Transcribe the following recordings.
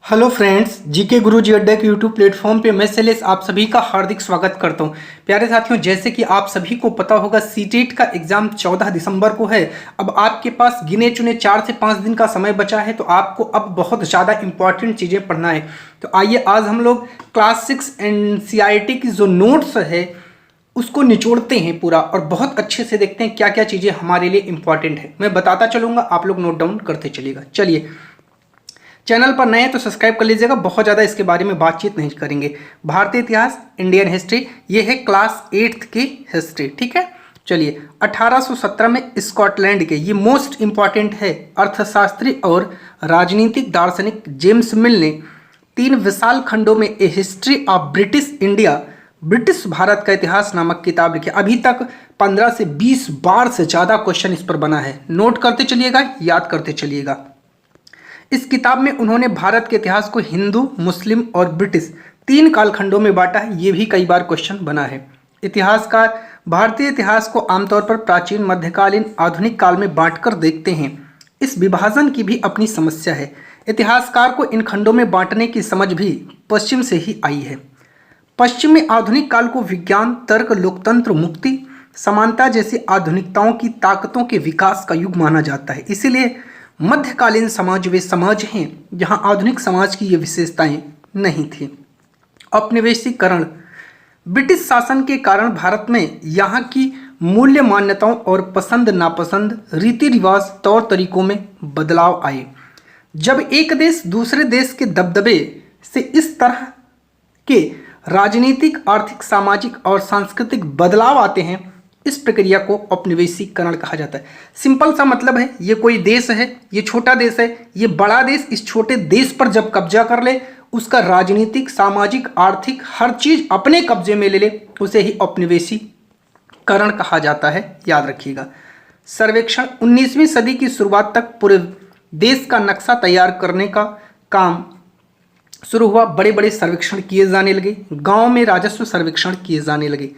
Hello friends, GK गुरुजी अड्डा के YouTube platform पे मैं शैलेश आप सभी का हार्दिक स्वागत करता हूं। प्यारे साथियों, जैसे कि आप सभी को पता होगा सीटेट का एग्जाम 14 दिसंबर को है। अब आपके पास गिने चुने 4 से 5 दिन का समय बचा है, तो आपको अब बहुत ज़्यादा इंपॉर्टेंट चीज़ें पढ़ना है। तो आइए आज हम लोग क्लास 6 एनसीईआरटी की जो नोट्स है उसको निचोड़ते हैं पूरा और बहुत अच्छे से देखते हैं क्या क्या चीज़ें हमारे लिए इंपॉर्टेंट है। मैं बताता चलूँगा, आप लोग नोट डाउन करते चलिएगा। चलिए, चैनल पर नए हैं तो सब्सक्राइब कर लीजिएगा, बहुत ज़्यादा इसके बारे में बातचीत नहीं करेंगे। भारतीय इतिहास, इंडियन हिस्ट्री, ये है क्लास 8 की हिस्ट्री, ठीक है। चलिए, 1817 में स्कॉटलैंड के, ये मोस्ट इंपॉर्टेंट है, अर्थशास्त्री और राजनीतिक दार्शनिक जेम्स मिल ने 3 विशाल खंडों में a history of British India, British Bharat का इतिहास नामक किताब लिखी। अभी तक 15 से 20 बार से ज़्यादा क्वेश्चन इस पर बना है। नोट करते चलिएगा, याद करते चलिएगा। इस किताब में उन्होंने भारत के इतिहास को हिंदू, मुस्लिम और ब्रिटिश 3 कालखंडों में बांटा है। ये भी कई बार क्वेश्चन बना है। इतिहासकार भारतीय इतिहास को आमतौर पर प्राचीन, मध्यकालीन, आधुनिक काल में बांटकर देखते हैं। इस विभाजन की भी अपनी समस्या है। इतिहासकार को इन खंडों में बांटने की समझ भी पश्चिम से ही आई है। पश्चिम में आधुनिक काल को विज्ञान, तर्क, लोकतंत्र, मुक्ति, समानता जैसी आधुनिकताओं की ताकतों के विकास का युग माना जाता है। इसीलिए मध्यकालीन समाज वे समाज हैं जहां आधुनिक समाज की ये विशेषताएं नहीं थी। औपनिवेशीकरण, ब्रिटिश शासन के कारण भारत में यहाँ की मूल्य मान्यताओं और पसंद नापसंद, रीति रिवाज, तौर तरीकों में बदलाव आए। जब एक देश दूसरे देश के दबदबे से इस तरह के राजनीतिक, आर्थिक, सामाजिक और सांस्कृतिक बदलाव आते हैं, इस प्रक्रिया को औपनिवेशीकरण कहा जाता है। सिंपल सा मतलब है, ये कोई देश है, ये छोटा देश है, ये बड़ा देश इस छोटे देश पर जब कब्जा कर ले, उसका राजनीतिक, सामाजिक, आर्थिक हर चीज अपने कब्जे में ले ले, उसे ही औपनिवेशीकरण कहा जाता है। याद रखिएगा। सर्वेक्षण, 19वीं सदी की शुरुआत तक पूरे देश का नक्शा तैयार करने का काम शुरू हुआ। बड़े बड़े सर्वेक्षण किए जाने लगे, गांव में राजस्व सर्वेक्षण किए जाने लगे।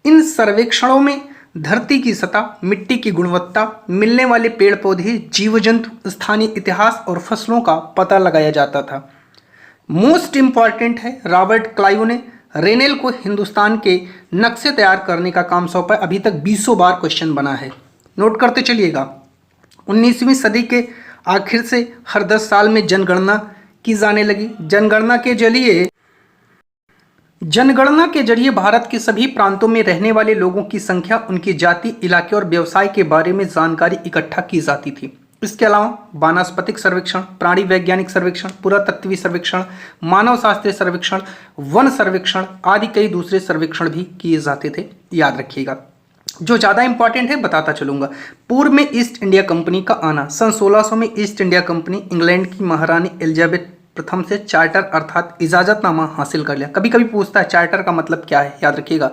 इन सर्वेक्षणों में धरती की सतह, मिट्टी की गुणवत्ता, मिलने वाले पेड़ पौधे, जीव जंतु, स्थानीय इतिहास और फसलों का पता लगाया जाता था। मोस्ट इंपॉर्टेंट है, रॉबर्ट क्लाइव ने रेनेल को हिंदुस्तान के नक्शे तैयार करने का काम सौंपा। अभी तक 20 बार क्वेश्चन बना है। नोट करते चलिएगा। 19वीं सदी के आखिर से हर 10 साल में जनगणना की जाने लगी। जनगणना के जरिए भारत के सभी प्रांतों में रहने वाले लोगों की संख्या, उनकी जाति, इलाके और व्यवसाय के बारे में जानकारी इकट्ठा की जाती थी। इसके अलावा वानस्पतिक सर्वेक्षण, प्राणी वैज्ञानिक सर्वेक्षण, पुरातत्वीय सर्वेक्षण, मानव शास्त्रीय सर्वेक्षण, वन सर्वेक्षण आदि कई दूसरे सर्वेक्षण भी किए जाते थे। याद रखिएगा। जो ज़्यादा इंपॉर्टेंट है बताता चलूंगा। पूर्व में ईस्ट इंडिया कंपनी का आना। सन 1600 में ईस्ट इंडिया कंपनी इंग्लैंड की महारानी एलिजाबेथ प्रथम से चार्टर अर्थात इजाजतनामा हासिल कर लिया। कभी कभी पूछता है चार्टर का मतलब क्या है, याद रखिएगा।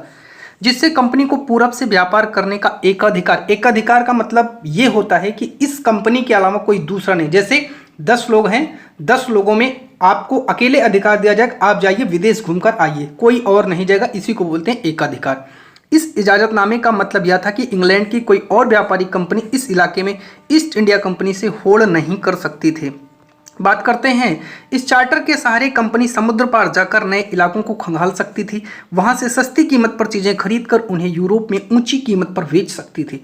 जिससे कंपनी को पूरब से व्यापार करने का एकाधिकार। एकाधिकार का मतलब ये होता है कि इस कंपनी के अलावा कोई दूसरा नहीं। जैसे 10 लोग हैं, 10 लोगों में आपको अकेले अधिकार दिया जाएगा, आप जाइए विदेश घूमकर आइए, कोई और नहीं जाएगा। इसी को बोलते हैं एकाधिकार। इस इजाजतनामे का मतलब यह था कि इंग्लैंड की कोई और व्यापारिक कंपनी इस इलाके में ईस्ट इंडिया कंपनी से होड़ नहीं कर सकती थी। बात करते हैं, इस चार्टर के सहारे कंपनी समुद्र पार जाकर नए इलाकों को खंगाल सकती थी। वहां से सस्ती कीमत पर चीजें खरीदकर उन्हें यूरोप में ऊंची कीमत पर बेच सकती थी।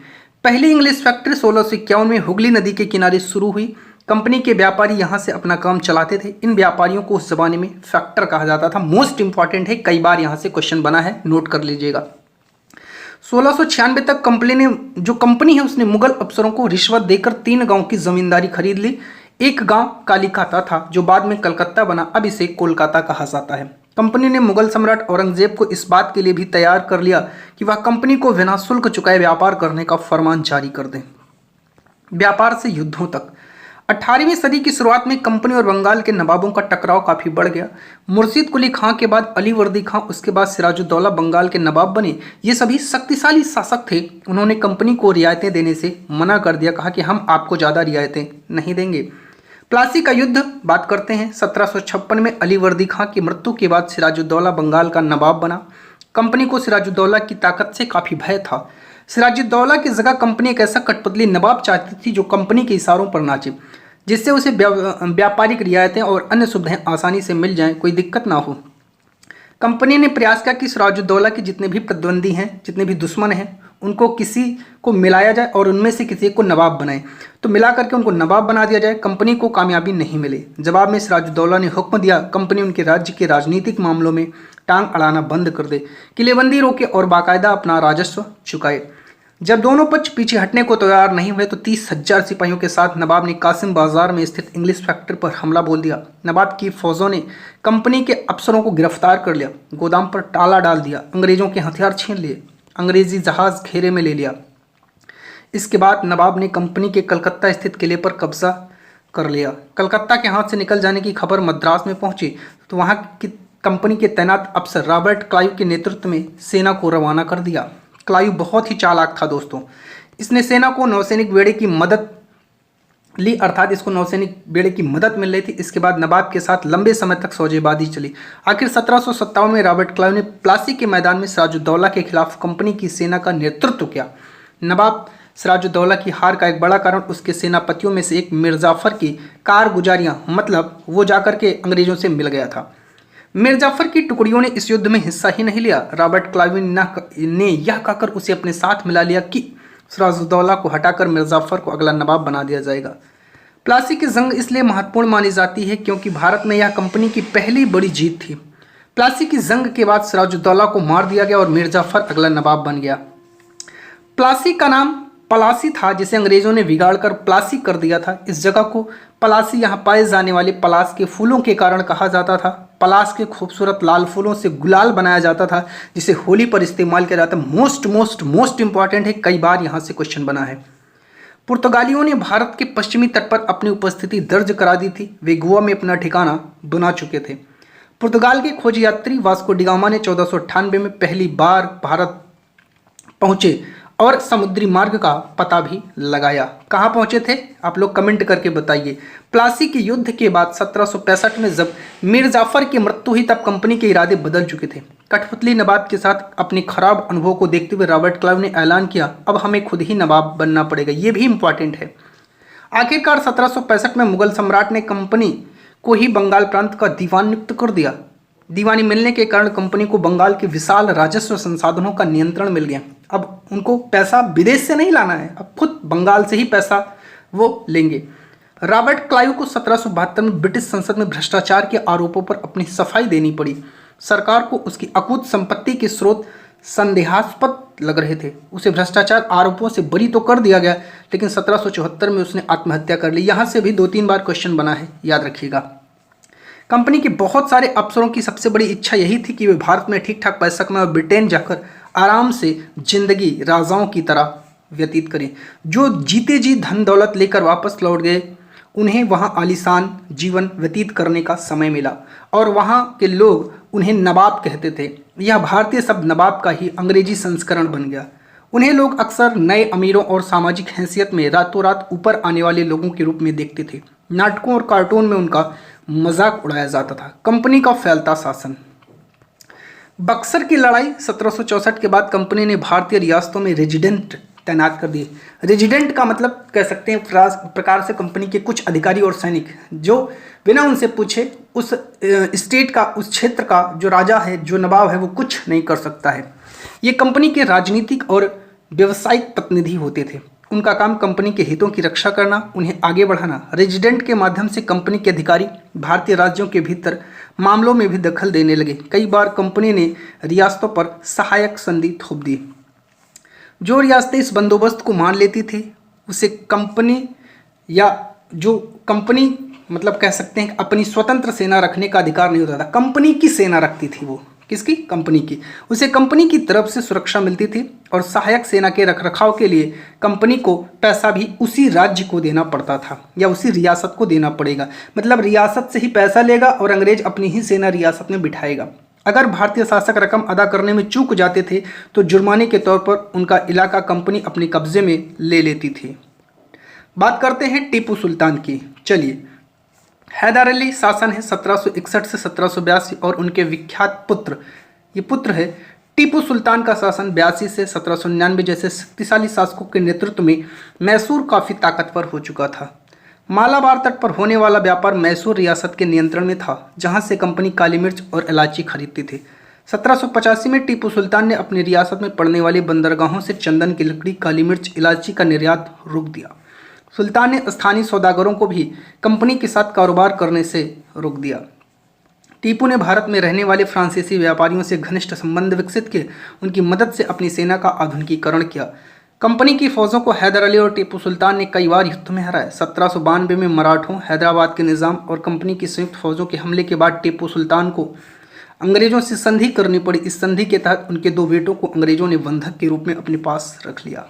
पहली इंग्लिश फैक्ट्री 1651 में हुगली नदी के किनारे शुरू हुई। कंपनी के व्यापारी यहां से अपना काम चलाते थे। इन व्यापारियों को उस जमाने में फैक्टर कहा जाता था। मोस्ट इंपॉर्टेंट है, कई बार यहां से क्वेश्चन बना है, नोट कर लीजिएगा। 1696 तक कंपनी है उसने मुगल अफसरों को रिश्वत देकर 3 गांव की जमींदारी खरीद ली। एक गांव कालीकाता था जो बाद में कलकत्ता बना, अब इसे कोलकाता कहा जाता है। कंपनी ने मुगल सम्राट औरंगजेब को इस बात के लिए भी तैयार कर लिया कि वह कंपनी को बिना शुल्क चुकाए व्यापार करने का फरमान जारी कर दें। व्यापार से युद्धों तक। 18वीं सदी की शुरुआत में कंपनी और बंगाल के नवाबों का टकराव काफी बढ़ गया। मुर्शीद कुली खां के बाद अली वर्दी खां, उसके बाद सिराजुद्दौला बंगाल के नवाब बने। ये सभी शक्तिशाली शासक थे। उन्होंने कंपनी को रियायतें देने से मना कर दिया, कहा कि हम आपको ज्यादा रियायतें नहीं देंगे। प्लासी का युद्ध बात करते हैं। 1756 में अली वर्दी खां की मृत्यु के बाद सिराजुद्दौला बंगाल का नवाब बना। कंपनी को सिराजुद्दौला की ताकत से काफी भय था। सिराजुद्दौला की जगह कंपनी एक ऐसा कठपुतली नवाब चाहती थी जो कंपनी के इशारों पर नाचे। जिससे उसे व्यापारिक रियायतें और अन्य सुविधाएं आसानी से मिल जाएं, कोई दिक्कत ना हो। कंपनी ने प्रयास किया कि सिराजुद्दौला के जितने भी प्रतिद्वंदी हैं, जितने भी दुश्मन हैं, उनको किसी को मिलाया जाए और उनमें से किसी को नवाब बनाए। तो मिला करके उनको नवाब बना दिया जाए। कंपनी को कामयाबी नहीं मिली। जवाब में सिराजुद्दौला ने हुक्म दिया कंपनी उनके राज्य के राजनीतिक मामलों में टांग अड़ाना बंद कर दे, किलेबंदी रोके और बाकायदा अपना राजस्व चुकाए। जब दोनों पक्ष पीछे हटने को तैयार नहीं हुए तो 30,000 सिपाहियों के साथ नवाब ने कासिम बाजार में स्थित इंग्लिश फैक्ट्री पर हमला बोल दिया। नवाब की फौजों ने कंपनी के अफसरों को गिरफ्तार कर लिया, गोदाम पर ताला डाल दिया, अंग्रेजों के हथियार छीन लिए, अंग्रेजी जहाज घेरे में ले लिया। इसके बाद नवाब ने कंपनी के कलकत्ता स्थित किले पर कब्जा कर लिया। कलकत्ता के हाथ से निकल जाने की खबर मद्रास में पहुंची तो वहां की कंपनी के तैनात अफसर रॉबर्ट क्लाइव के नेतृत्व में सेना को रवाना कर दिया। क्लाइव बहुत ही चालाक था दोस्तों। इसने सेना को नौसैनिक बेड़े की मदद ली, अर्थात इसको नौसैनिक बेड़े की मदद मिल रही थी। इसके बाद नवाब के साथ लंबे समय तक सौदेबाजी चली। आखिर 1757 में रॉबर्ट क्लाइव ने प्लासी के मैदान में सिराजुद्दौला के खिलाफ कंपनी की सेना का नेतृत्व किया। नवाब सिराजुद्दौला की हार का एक बड़ा कारण उसके सेनापतियों में से एक मिर्जाफर की कारगुजारियां, मतलब वो जाकर के अंग्रेजों से मिल गया था। मिर्जाफर की टुकड़ियों ने इस युद्ध में हिस्सा ही नहीं लिया। रॉबर्ट क्लाइव ने यह कहकर उसे अपने साथ मिला लिया कि सिराजुद्दौला को हटाकर मिर्जाफर को अगला नवाब बना दिया जाएगा। प्लासी की जंग इसलिए महत्वपूर्ण मानी जाती है क्योंकि भारत में यह कंपनी की पहली बड़ी जीत थी। प्लासी की जंग के बाद सिराजुद्दौला को मार दिया गया और मिर्जाफर अगला नवाब बन गया। प्लासी का नाम पलासी था, जिसे अंग्रेजों ने बिगाड़कर प्लासी कर दिया था। इस जगह को पलासी यहाँ पाए जाने वाले पलास के फूलों के कारण कहा जाता था। पलास के खूबसूरत लाल फूलों से गुलाल बनाया जाता था, जिसे होली पर इस्तेमाल किया जाता है। मोस्ट इंपॉर्टेंट है, कई बार यहाँ से क्वेश्चन बना है। पुर्तगालियों ने भारत के पश्चिमी तट पर अपनी उपस्थिति दर्ज करा दी थी। वे गोवा में अपना ठिकाना बना चुके थे। पुर्तगाल के खोज यात्री वास्को डी गामा ने 1498 में पहली बार भारत पहुंचे और समुद्री मार्ग का पता भी लगाया। कहाँ पहुंचे थे आप लोग कमेंट करके बताइए। प्लासी के युद्ध के बाद 1765 में जब मिर्जाफर की मृत्यु हुई तब कंपनी के इरादे बदल चुके थे। कठपुतली नवाब के साथ अपने खराब अनुभव को देखते हुए रॉबर्ट क्लाइव ने ऐलान किया अब हमें खुद ही नवाब बनना पड़ेगा। ये भी इंपॉर्टेंट है। आखिरकार 1765 में मुगल सम्राट ने कंपनी को ही बंगाल प्रांत का दीवान नियुक्त कर दिया। दीवानी मिलने के कारण कंपनी को बंगाल के विशाल राजस्व संसाधनों का नियंत्रण मिल गया। अब उनको पैसा विदेश से नहीं लाना है, अब खुद बंगाल से ही पैसा वो लेंगे। रॉबर्ट क्लाइव को 1772 में ब्रिटिश संसद में भ्रष्टाचार के आरोपों पर अपनी सफाई देनी पड़ी। सरकार को उसकी अकूत संपत्ति के स्रोत संदेहास्पद लग रहे थे। उसे भ्रष्टाचार आरोपों से बरी तो कर दिया गया, लेकिन 1774 में उसने आत्महत्या कर ली। यहाँ से भी 2-3 बार क्वेश्चन बना है, याद रखिएगा। कंपनी के बहुत सारे अफसरों की सबसे बड़ी इच्छा यही थी कि वे भारत में ठीक ठाक पैसा कमाएं और ब्रिटेन जाकर आराम से जिंदगी राजाओं की तरह व्यतीत करें। जो जीते जी धन दौलत लेकर वापस लौट गए उन्हें वहां आलीशान जीवन व्यतीत करने का समय मिला और वहां के लोग उन्हें नवाब कहते थे। यह भारतीय शब्द नवाब का ही अंग्रेजी संस्करण बन गया। उन्हें लोग अक्सर नए अमीरों और सामाजिक हैसियत में रातों रात ऊपर आने वाले लोगों के रूप में देखते थे। नाटकों और कार्टून में उनका मजाक उड़ाया जाता था। कंपनी का फैलता शासन। बक्सर की लड़ाई 1764 के बाद कंपनी ने भारतीय रियासतों में रेजिडेंट तैनात कर दिए। रेजिडेंट का मतलब कह सकते हैं प्रकार से कंपनी के कुछ अधिकारी और सैनिक जो बिना उनसे पूछे उस स्टेट का, उस क्षेत्र का जो राजा है, जो नवाब है, वो कुछ नहीं कर सकता है। ये कंपनी के राजनीतिक और व्यवसायिक प्रतिनिधि होते थे। उनका काम कंपनी के हितों की रक्षा करना, उन्हें आगे बढ़ाना। रेजिडेंट के माध्यम से कंपनी के अधिकारी भारतीय राज्यों के भीतर मामलों में भी दखल देने लगे। कई बार कंपनी ने रियासतों पर सहायक संधि थोप दी। जो रियासतें इस बंदोबस्त को मान लेती थी उसे कंपनी या जो कंपनी मतलब कह सकते हैं अपनी स्वतंत्र सेना रखने का अधिकार नहीं होता था। कंपनी की सेना रखती थी वो। किसकी? कंपनी की। उसे कंपनी की तरफ से सुरक्षा मिलती थी और सहायक सेना के रखरखाव के लिए कंपनी को पैसा भी उसी राज्य को देना पड़ता था या उसी रियासत को देना पड़ेगा। मतलब रियासत से ही पैसा लेगा और अंग्रेज अपनी ही सेना रियासत में बिठाएगा। अगर भारतीय शासक रकम अदा करने में चूक जाते थे तो जुर्माने के तौर पर उनका इलाका कंपनी अपने कब्जे में ले लेती थी। बात करते हैं टीपू सुल्तान की। चलिए, हैदर अली शासन है 1761 से 1782 और उनके विख्यात पुत्र, ये पुत्र है टीपू सुल्तान का शासन 82 से 1799 जैसे शक्तिशाली शासकों के नेतृत्व में मैसूर काफ़ी ताकतवर हो चुका था। मालाबार तट पर होने वाला व्यापार मैसूर रियासत के नियंत्रण में था, जहां से कंपनी काली मिर्च और इलायची खरीदती थी। 1785 में टीपू सुल्तान ने अपनी रियासत में पड़ने वाली बंदरगाहों से चंदन की लकड़ी, काली मिर्च, इलायची का निर्यात रोक दिया। सुल्तान ने स्थानीय सौदागरों को भी कंपनी के साथ कारोबार करने से रोक दिया। टीपू ने भारत में रहने वाले फ्रांसीसी व्यापारियों से घनिष्ठ संबंध विकसित किए, उनकी मदद से अपनी सेना का आधुनिकीकरण किया। कंपनी की फौजों को हैदर अली और टीपू सुल्तान ने कई बार युद्ध में हराया। 1792 में मराठों, हैदराबाद के निज़ाम और कंपनी की संयुक्त फौजों के हमले के बाद टीपू सुल्तान को अंग्रेजों से संधि करनी पड़ी। इस संधि के तहत उनके 2 बेटों को अंग्रेजों ने बंधक के रूप में अपने पास रख लिया।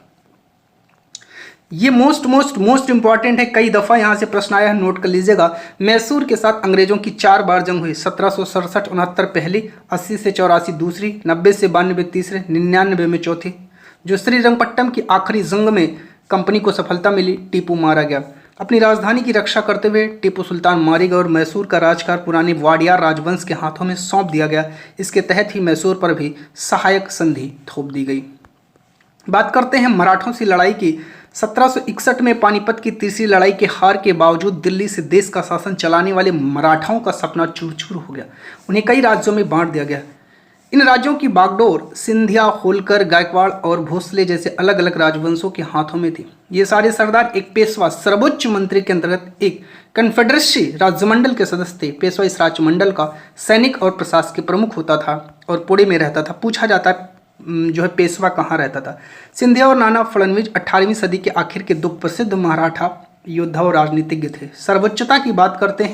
ये मोस्ट इंपॉर्टेंट है, कई दफ़ा यहाँ से प्रश्न आया है, नोट कर लीजिएगा। मैसूर के साथ अंग्रेजों की 4 बार जंग हुई। 1767-69 पहली, 80 से 84 दूसरी, 90 से 92 तीसरे, 99 में चौथी। जो श्रीरंगपट्टम की आखिरी जंग में कंपनी को सफलता मिली, टीपू मारा गया। अपनी राजधानी की रक्षा करते हुए टीपू सुल्तान मारे गए और मैसूर का राजकार पुराने वाडियार राजवंश के हाथों में सौंप दिया गया। इसके तहत ही मैसूर पर भी सहायक संधि थोप दी गई। बात करते हैं मराठों से लड़ाई की। 1761 में पानीपत की तीसरी लड़ाई के हार के बावजूद दिल्ली से देश का शासन चलाने वाले मराठाओं का सपना चूर चूर हो गया। उन्हें कई राज्यों में बांट दिया गया। इन राज्यों की बागडोर सिंधिया, होलकर, गायकवाड़ और भोसले जैसे अलग अलग राजवंशों के हाथों में थी। ये सारे सरदार एक पेशवा सर्वोच्च मंत्री के अंतर्गत एक कन्फेडरेसी राज्यमंडल के सदस्य थे। पेशवा इस राज्यमंडल का सैनिक और प्रशासकीय प्रमुख होता था और पुणे में रहता था। पूछा जाता है जो है पेशवा कहाँ रहता था। सिंधिया और नाना फडणवीस 18वीं सदी के आखिर के 2 प्रसिद्ध मराठा योद्धा और राजनीतिज्ञ थे। सर्वोच्चता की बात करते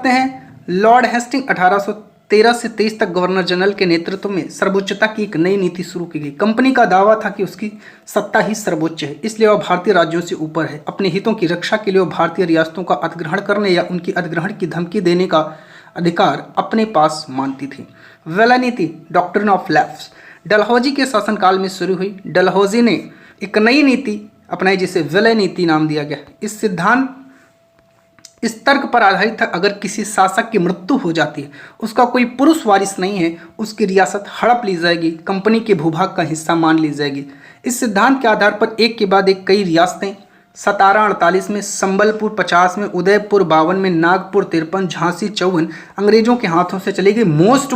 हैं लॉर्ड हेस्टिंग 1813 से 23 तक गवर्नर जनरल के नेतृत्व में सर्वोच्चता की एक नई नीति शुरू की गई। कंपनी का दावा था कि उसकी सत्ता ही सर्वोच्च है, इसलिए वह भारतीय राज्यों से ऊपर है। अपने हितों की रक्षा के लिए वह भारतीय रियासतों का अधिग्रहण करने या उनकी अधिग्रहण की धमकी देने का अधिकार अपने पास मानती थी। वेला नीति, डॉक्ट्रिन ऑफ लैप्स, डलहौजी के शासनकाल में शुरू हुई। डलहौजी ने एक नई नीति अपनाई जिसे विलय नीति नाम दिया गया। इस सिद्धांत इस तर्क पर आधारित था, अगर किसी शासक की मृत्यु हो जाती है, उसका कोई पुरुष वारिस नहीं है, उसकी रियासत हड़प ली जाएगी, कंपनी के भूभाग का हिस्सा मान ली जाएगी। इस सिद्धांत के आधार पर एक के बाद एक कई रियासतें, सतारा 48 में, संबलपुर 50 में, उदयपुर 52 में, नागपुर 53, झांसी 54 अंग्रेजों के हाथों से चली गई। मोस्ट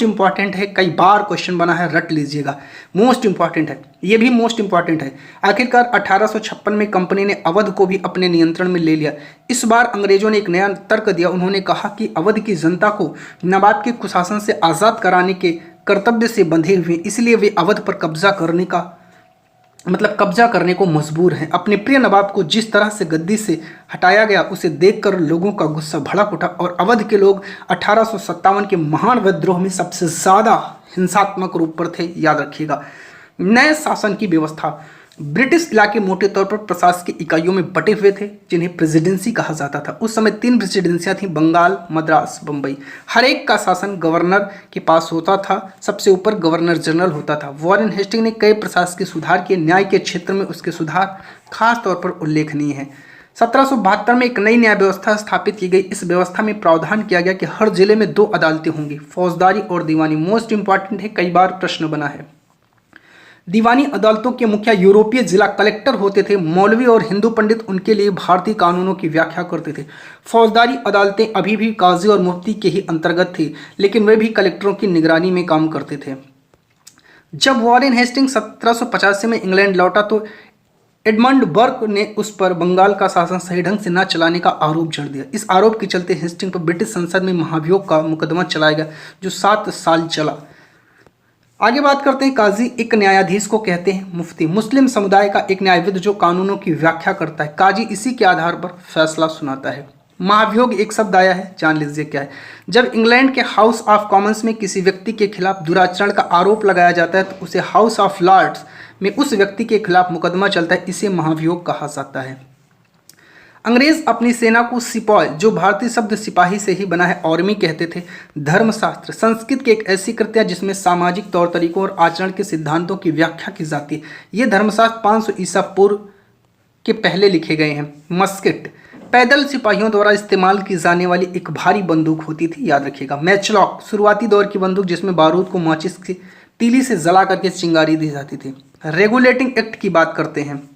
इंपॉर्टेंट है, कई बार क्वेश्चन बना है, रट लीजिएगा, मोस्ट इंपॉर्टेंट है, ये भी मोस्ट इंपॉर्टेंट है। आखिरकार 1856 में कंपनी ने अवध को भी अपने नियंत्रण में ले लिया। इस बार अंग्रेजों ने एक नया तर्क दिया। उन्होंने कहा कि अवध की जनता को नवाब के कुशासन से आज़ाद कराने के कर्तव्य से बंधे हुए, इसलिए वे अवध पर कब्जा करने को मजबूर हैं। अपने प्रिय नवाब को जिस तरह से गद्दी से हटाया गया, उसे देखकर लोगों का गुस्सा भड़क उठा और अवध के लोग 1857 के महान विद्रोह में सबसे ज़्यादा हिंसात्मक रूप पर थे। याद रखिएगा। नए शासन की व्यवस्था, ब्रिटिश इलाके मोटे तौर पर प्रशासकीय इकाइयों में बटे हुए थे जिन्हें प्रेसिडेंसी कहा जाता था। उस समय 3 प्रेसिडेंसियां थीं, बंगाल, मद्रास, बम्बई। हर एक का शासन गवर्नर के पास होता था। सबसे ऊपर गवर्नर जनरल होता था। वॉरेन हेस्टिंग ने कई प्रशासकीय सुधार किए। न्याय के क्षेत्र में उसके सुधार खास तौर पर उल्लेखनीय है। 1772 में एक नई न्याय व्यवस्था स्थापित की गई। इस व्यवस्था में प्रावधान किया गया कि हर जिले में 2 अदालतें होंगी, फौजदारी और दीवानी। मोस्ट इंपॉर्टेंट है, कई बार प्रश्न बना है। दीवानी अदालतों के मुखिया यूरोपीय जिला कलेक्टर होते थे। मौलवी और हिंदू पंडित उनके लिए भारतीय कानूनों की व्याख्या करते थे। फौजदारी अदालतें अभी भी काजी और मुफ्ती के ही अंतर्गत थी, लेकिन वे भी कलेक्टरों की निगरानी में काम करते थे। जब वॉरेन हेस्टिंग 1785 में इंग्लैंड लौटा तो एडमंड बर्क ने उस पर बंगाल का शासन सही ढंग से न चलाने का आरोप जड़ दिया। इस आरोप के चलते हेस्टिंग पर ब्रिटिश संसद में महाभियोग का मुकदमा चलाया गया, जो 7 साल चला। आगे बात करते हैं काजी। एक न्यायाधीश को कहते हैं मुफ्ती, मुस्लिम समुदाय का एक न्यायविद जो कानूनों की व्याख्या करता है। काजी इसी के आधार पर फैसला सुनाता है। महाभियोग एक शब्द आया है, जान लीजिए क्या है। जब इंग्लैंड के हाउस ऑफ कॉमन्स में किसी व्यक्ति के खिलाफ दुराचरण का आरोप लगाया जाता है तो उसे हाउस ऑफ लॉर्ड्स में उस व्यक्ति के खिलाफ मुकदमा चलता है। इसे महाभियोग कहा जाता है। अंग्रेज अपनी सेना को सिपॉय, जो भारतीय शब्द सिपाही से ही बना है, आर्मी कहते थे। धर्मशास्त्र, संस्कृत की एक ऐसी कृतियाँ जिसमें सामाजिक तौर तरीकों और आचरण के सिद्धांतों की व्याख्या की जाती है। ये धर्मशास्त्र 500 ईसा पूर्व के पहले लिखे गए हैं। मस्केट, पैदल सिपाहियों द्वारा इस्तेमाल की जाने वाली एक भारी बंदूक होती थी, याद रखिएगा। मैचलॉक, शुरुआती दौर की बंदूक जिसमें बारूद को माचिस की तीली से जला करके चिंगारी दी जाती थी। रेगुलेटिंग एक्ट की बात करते हैं।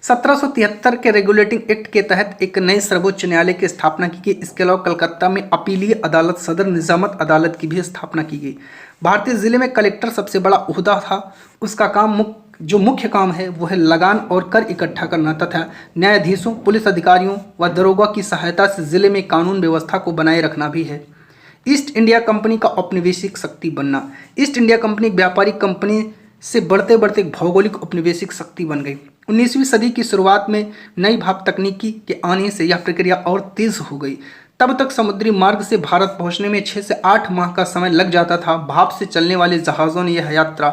1773 के रेगुलेटिंग एक्ट के तहत एक नए सर्वोच्च न्यायालय की स्थापना की गई। इसके अलावा कलकत्ता में अपीलीय अदालत, सदर निजामत अदालत की भी स्थापना की गई। भारतीय जिले में कलेक्टर सबसे बड़ा ओहदा था। उसका काम मुख्य काम है वो है लगान और कर इकट्ठा करना तथा न्यायाधीशों, पुलिस अधिकारियों व दरोगा की सहायता से जिले में कानून व्यवस्था को बनाए रखना भी है। ईस्ट इंडिया कंपनी का औपनिवेशिक शक्ति बनना। ईस्ट इंडिया कंपनी एक व्यापारिक कंपनी से बढ़ते बढ़ते भौगोलिक औपनिवेशिक शक्ति बन गई। 19वीं सदी की शुरुआत में नई भाप तकनीकी के आने से यह प्रक्रिया और तेज हो गई। तब तक समुद्री मार्ग से भारत पहुंचने में 6 से 8 माह का समय लग जाता था। भाप से चलने वाले जहाज़ों ने यह यात्रा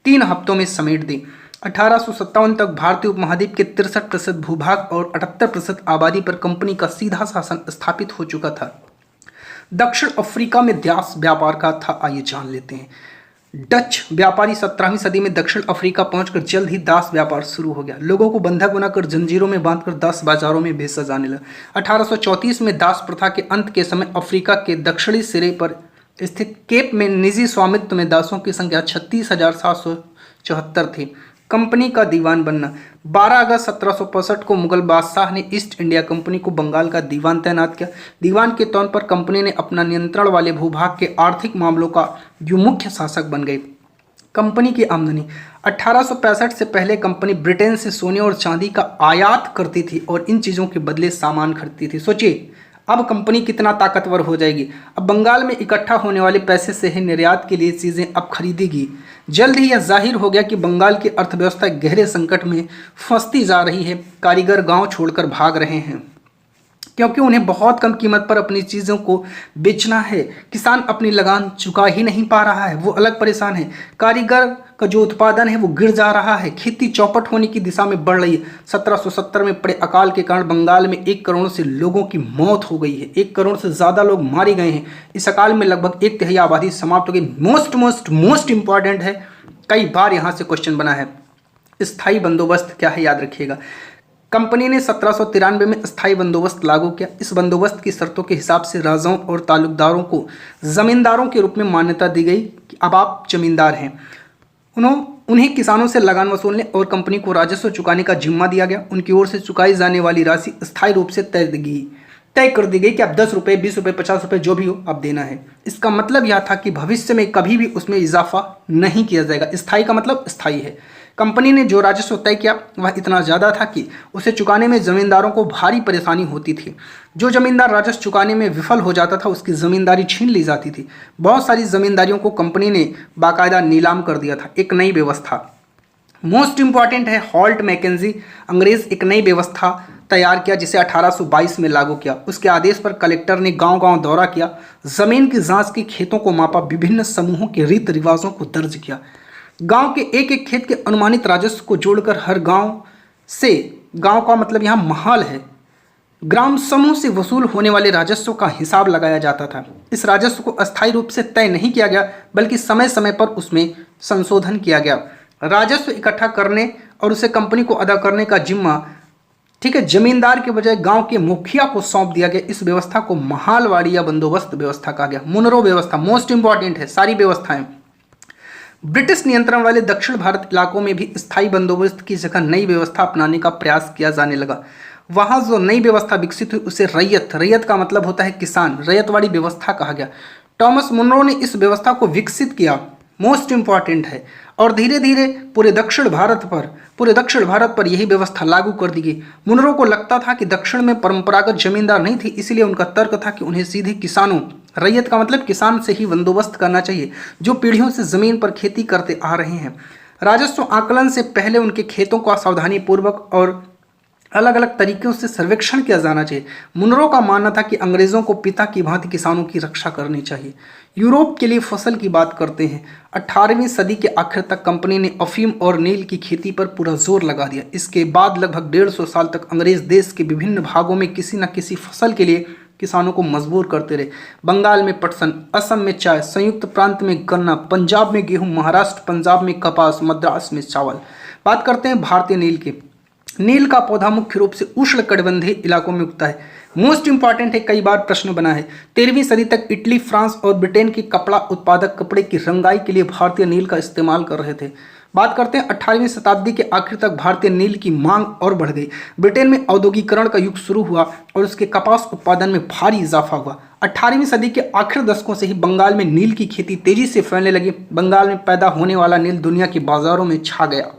3 हफ्तों में समेट दी। 1857 तक भारतीय उपमहाद्वीप के 63% भूभाग और 78% आबादी पर कंपनी का सीधा शासन स्थापित हो चुका था। दक्षिण अफ्रीका में दास व्यापार का था, आइए जान लेते हैं। डच व्यापारी 17वीं सदी में दक्षिण अफ्रीका पहुंचकर जल्द ही दास व्यापार शुरू हो गया। लोगों को बंधक बनाकर जंजीरों में बांधकर दास बाजारों में बेचा जाने लगा। 1834 में दास प्रथा के अंत के समय अफ्रीका के दक्षिणी सिरे पर स्थित केप में निजी स्वामित्व में दासों की संख्या 36,774 थी। कंपनी का दीवान बनना। 12 अगस्त 1765 को मुगल बादशाह ने ईस्ट इंडिया कंपनी को बंगाल का दीवान तैनात किया। दीवान के तौर पर कंपनी ने अपना नियंत्रण वाले भूभाग के आर्थिक मामलों का जो मुख्य शासक बन गई। कंपनी की आमदनी। 1865 से पहले कंपनी ब्रिटेन से सोने और चांदी का आयात करती थी और इन चीज़ों के बदले सामान खरीदती थी। सोचिए अब कंपनी कितना ताकतवर हो जाएगी। अब बंगाल में इकट्ठा होने वाले पैसे से ही निर्यात के लिए चीज़ें अब खरीदेगी। जल्द ही यह जाहिर हो गया कि बंगाल की अर्थव्यवस्था गहरे संकट में फंसती जा रही है। कारीगर गांव छोड़कर भाग रहे हैं क्योंकि उन्हें बहुत कम कीमत पर अपनी चीज़ों को बेचना है। किसान अपनी लगान चुका ही नहीं पा रहा है, वो अलग परेशान है। कारीगर का जो उत्पादन है वो गिर जा रहा है। खेती चौपट होने की दिशा में बढ़ रही है। 1770 में पड़े अकाल के कारण बंगाल में 1 करोड़ से लोगों की मौत हो गई है। 1 करोड़ से ज़्यादा लोग मारे गए हैं। इस अकाल में लगभग 1/3 आबादी समाप्त हो गई। मोस्ट इंपॉर्टेंट है, कई बार यहाँ से क्वेश्चन बना है। स्थायी बंदोबस्त क्या है, याद रखिएगा। कंपनी ने 1793 में स्थायी बंदोबस्त लागू किया। इस बंदोबस्त की शर्तों के हिसाब से राजाओं और तालुकदारों को जमींदारों के रूप में मान्यता दी गई कि अब आप जमींदार हैं। उन्हें किसानों से लगान वसूलने और कंपनी को राजस्व चुकाने का जिम्मा दिया गया। उनकी ओर से चुकाई जाने वाली राशि स्थायी रूप से तय कर दी गई कि अब 10 रुपये, 20 रुपये, 50 रुपये जो भी हो अब देना है। इसका मतलब यह था कि भविष्य में कभी भी उसमें इजाफा नहीं किया जाएगा। स्थायी का मतलब स्थायी है। कंपनी ने जो राजस्व तय किया वह इतना ज़्यादा था कि उसे चुकाने में ज़मींदारों को भारी परेशानी होती थी। जो ज़मींदार राजस्व चुकाने में विफल हो जाता था उसकी ज़मींदारी छीन ली जाती थी। बहुत सारी ज़मींदारियों को कंपनी ने बाकायदा नीलाम कर दिया था। एक नई व्यवस्था, मोस्ट इंपॉर्टेंट है, हॉल्ट मैकेंजी अंग्रेज एक नई व्यवस्था तैयार किया जिसे 1822 में लागू किया। उसके आदेश पर कलेक्टर ने गांव-गांव दौरा किया, ज़मीन की जांच की, खेतों को मापा, विभिन्न समूहों के रीत रिवाजों को दर्ज किया। गांव के एक एक खेत के अनुमानित राजस्व को जोड़कर हर गांव से, गांव का मतलब यहाँ महल है, ग्राम समूह से वसूल होने वाले राजस्व का हिसाब लगाया जाता था। इस राजस्व को अस्थायी रूप से तय नहीं किया गया बल्कि समय समय पर उसमें संशोधन किया गया। राजस्व इकट्ठा करने और उसे कंपनी को अदा करने का जिम्मा जमींदार के बजाय गांव के मुखिया को सौंप दिया गया। इस व्यवस्था को महालवाड़ी या बंदोबस्त व्यवस्था कहा गया। मुनरो व्यवस्था मोस्ट इंपॉर्टेंट है, सारी व्यवस्थाएं। ब्रिटिश नियंत्रण वाले दक्षिण भारत इलाकों में भी स्थायी बंदोबस्त की जगह नई व्यवस्था अपनाने का प्रयास किया जाने लगा। वहां जो नई व्यवस्था विकसित हुई उसे रैयत का मतलब होता है किसान, रैयतवाड़ी व्यवस्था कहा गया। टॉमस मुनरो ने इस व्यवस्था को विकसित किया, मोस्ट इंपॉर्टेंट है, और धीरे धीरे पूरे दक्षिण भारत पर यही व्यवस्था लागू कर दी गई। मुनरो को लगता था कि दक्षिण में परंपरागत जमींदार नहीं थी, इसलिए उनका तर्क था कि उन्हें सीधे किसानों, रैयत का मतलब किसान, से ही बंदोबस्त करना चाहिए जो पीढ़ियों से जमीन पर खेती करते आ रहे हैं। राजस्व आकलन से पहले उनके खेतों का सावधानीपूर्वक और अलग अलग तरीकों से सर्वेक्षण किया जाना चाहिए। मुनरो का मानना था कि अंग्रेजों को पिता की भांति किसानों की रक्षा करनी चाहिए। यूरोप के लिए फसल की बात करते हैं। 18वीं सदी के आखिर तक कंपनी ने अफीम और नील की खेती पर पूरा जोर लगा दिया। इसके बाद लगभग 150 साल तक अंग्रेज देश के विभिन्न भागों में किसी न किसी फसल के लिए किसानों को मजबूर करते रहे। बंगाल में पटसन, असम में चाय, संयुक्त प्रांत में गन्ना, पंजाब में गेहूं, महाराष्ट्र पंजाब में कपास, मद्रास में चावल। बात करते हैं भारतीय नील की। नील का पौधा मुख्य रूप से उष्णकटिबंधीय इलाकों में उगता है। मोस्ट इंपॉर्टेंट है, कई बार प्रश्न बना है। 13वीं सदी तक इटली, फ्रांस और ब्रिटेन के कपड़ा उत्पादक कपड़े की रंगाई के लिए भारतीय नील का इस्तेमाल कर रहे थे। बात करते हैं 18वीं शताब्दी के आखिर तक भारतीय नील की मांग और बढ़ गई। ब्रिटेन में औद्योगिकरण का युग शुरू हुआ और उसके कपास उत्पादन में भारी इजाफा हुआ। 18वीं सदी के आखिर दशकों से ही बंगाल में नील की खेती तेजी से फैलने लगी। बंगाल में पैदा होने वाला नील दुनिया के बाजारों में छा गया।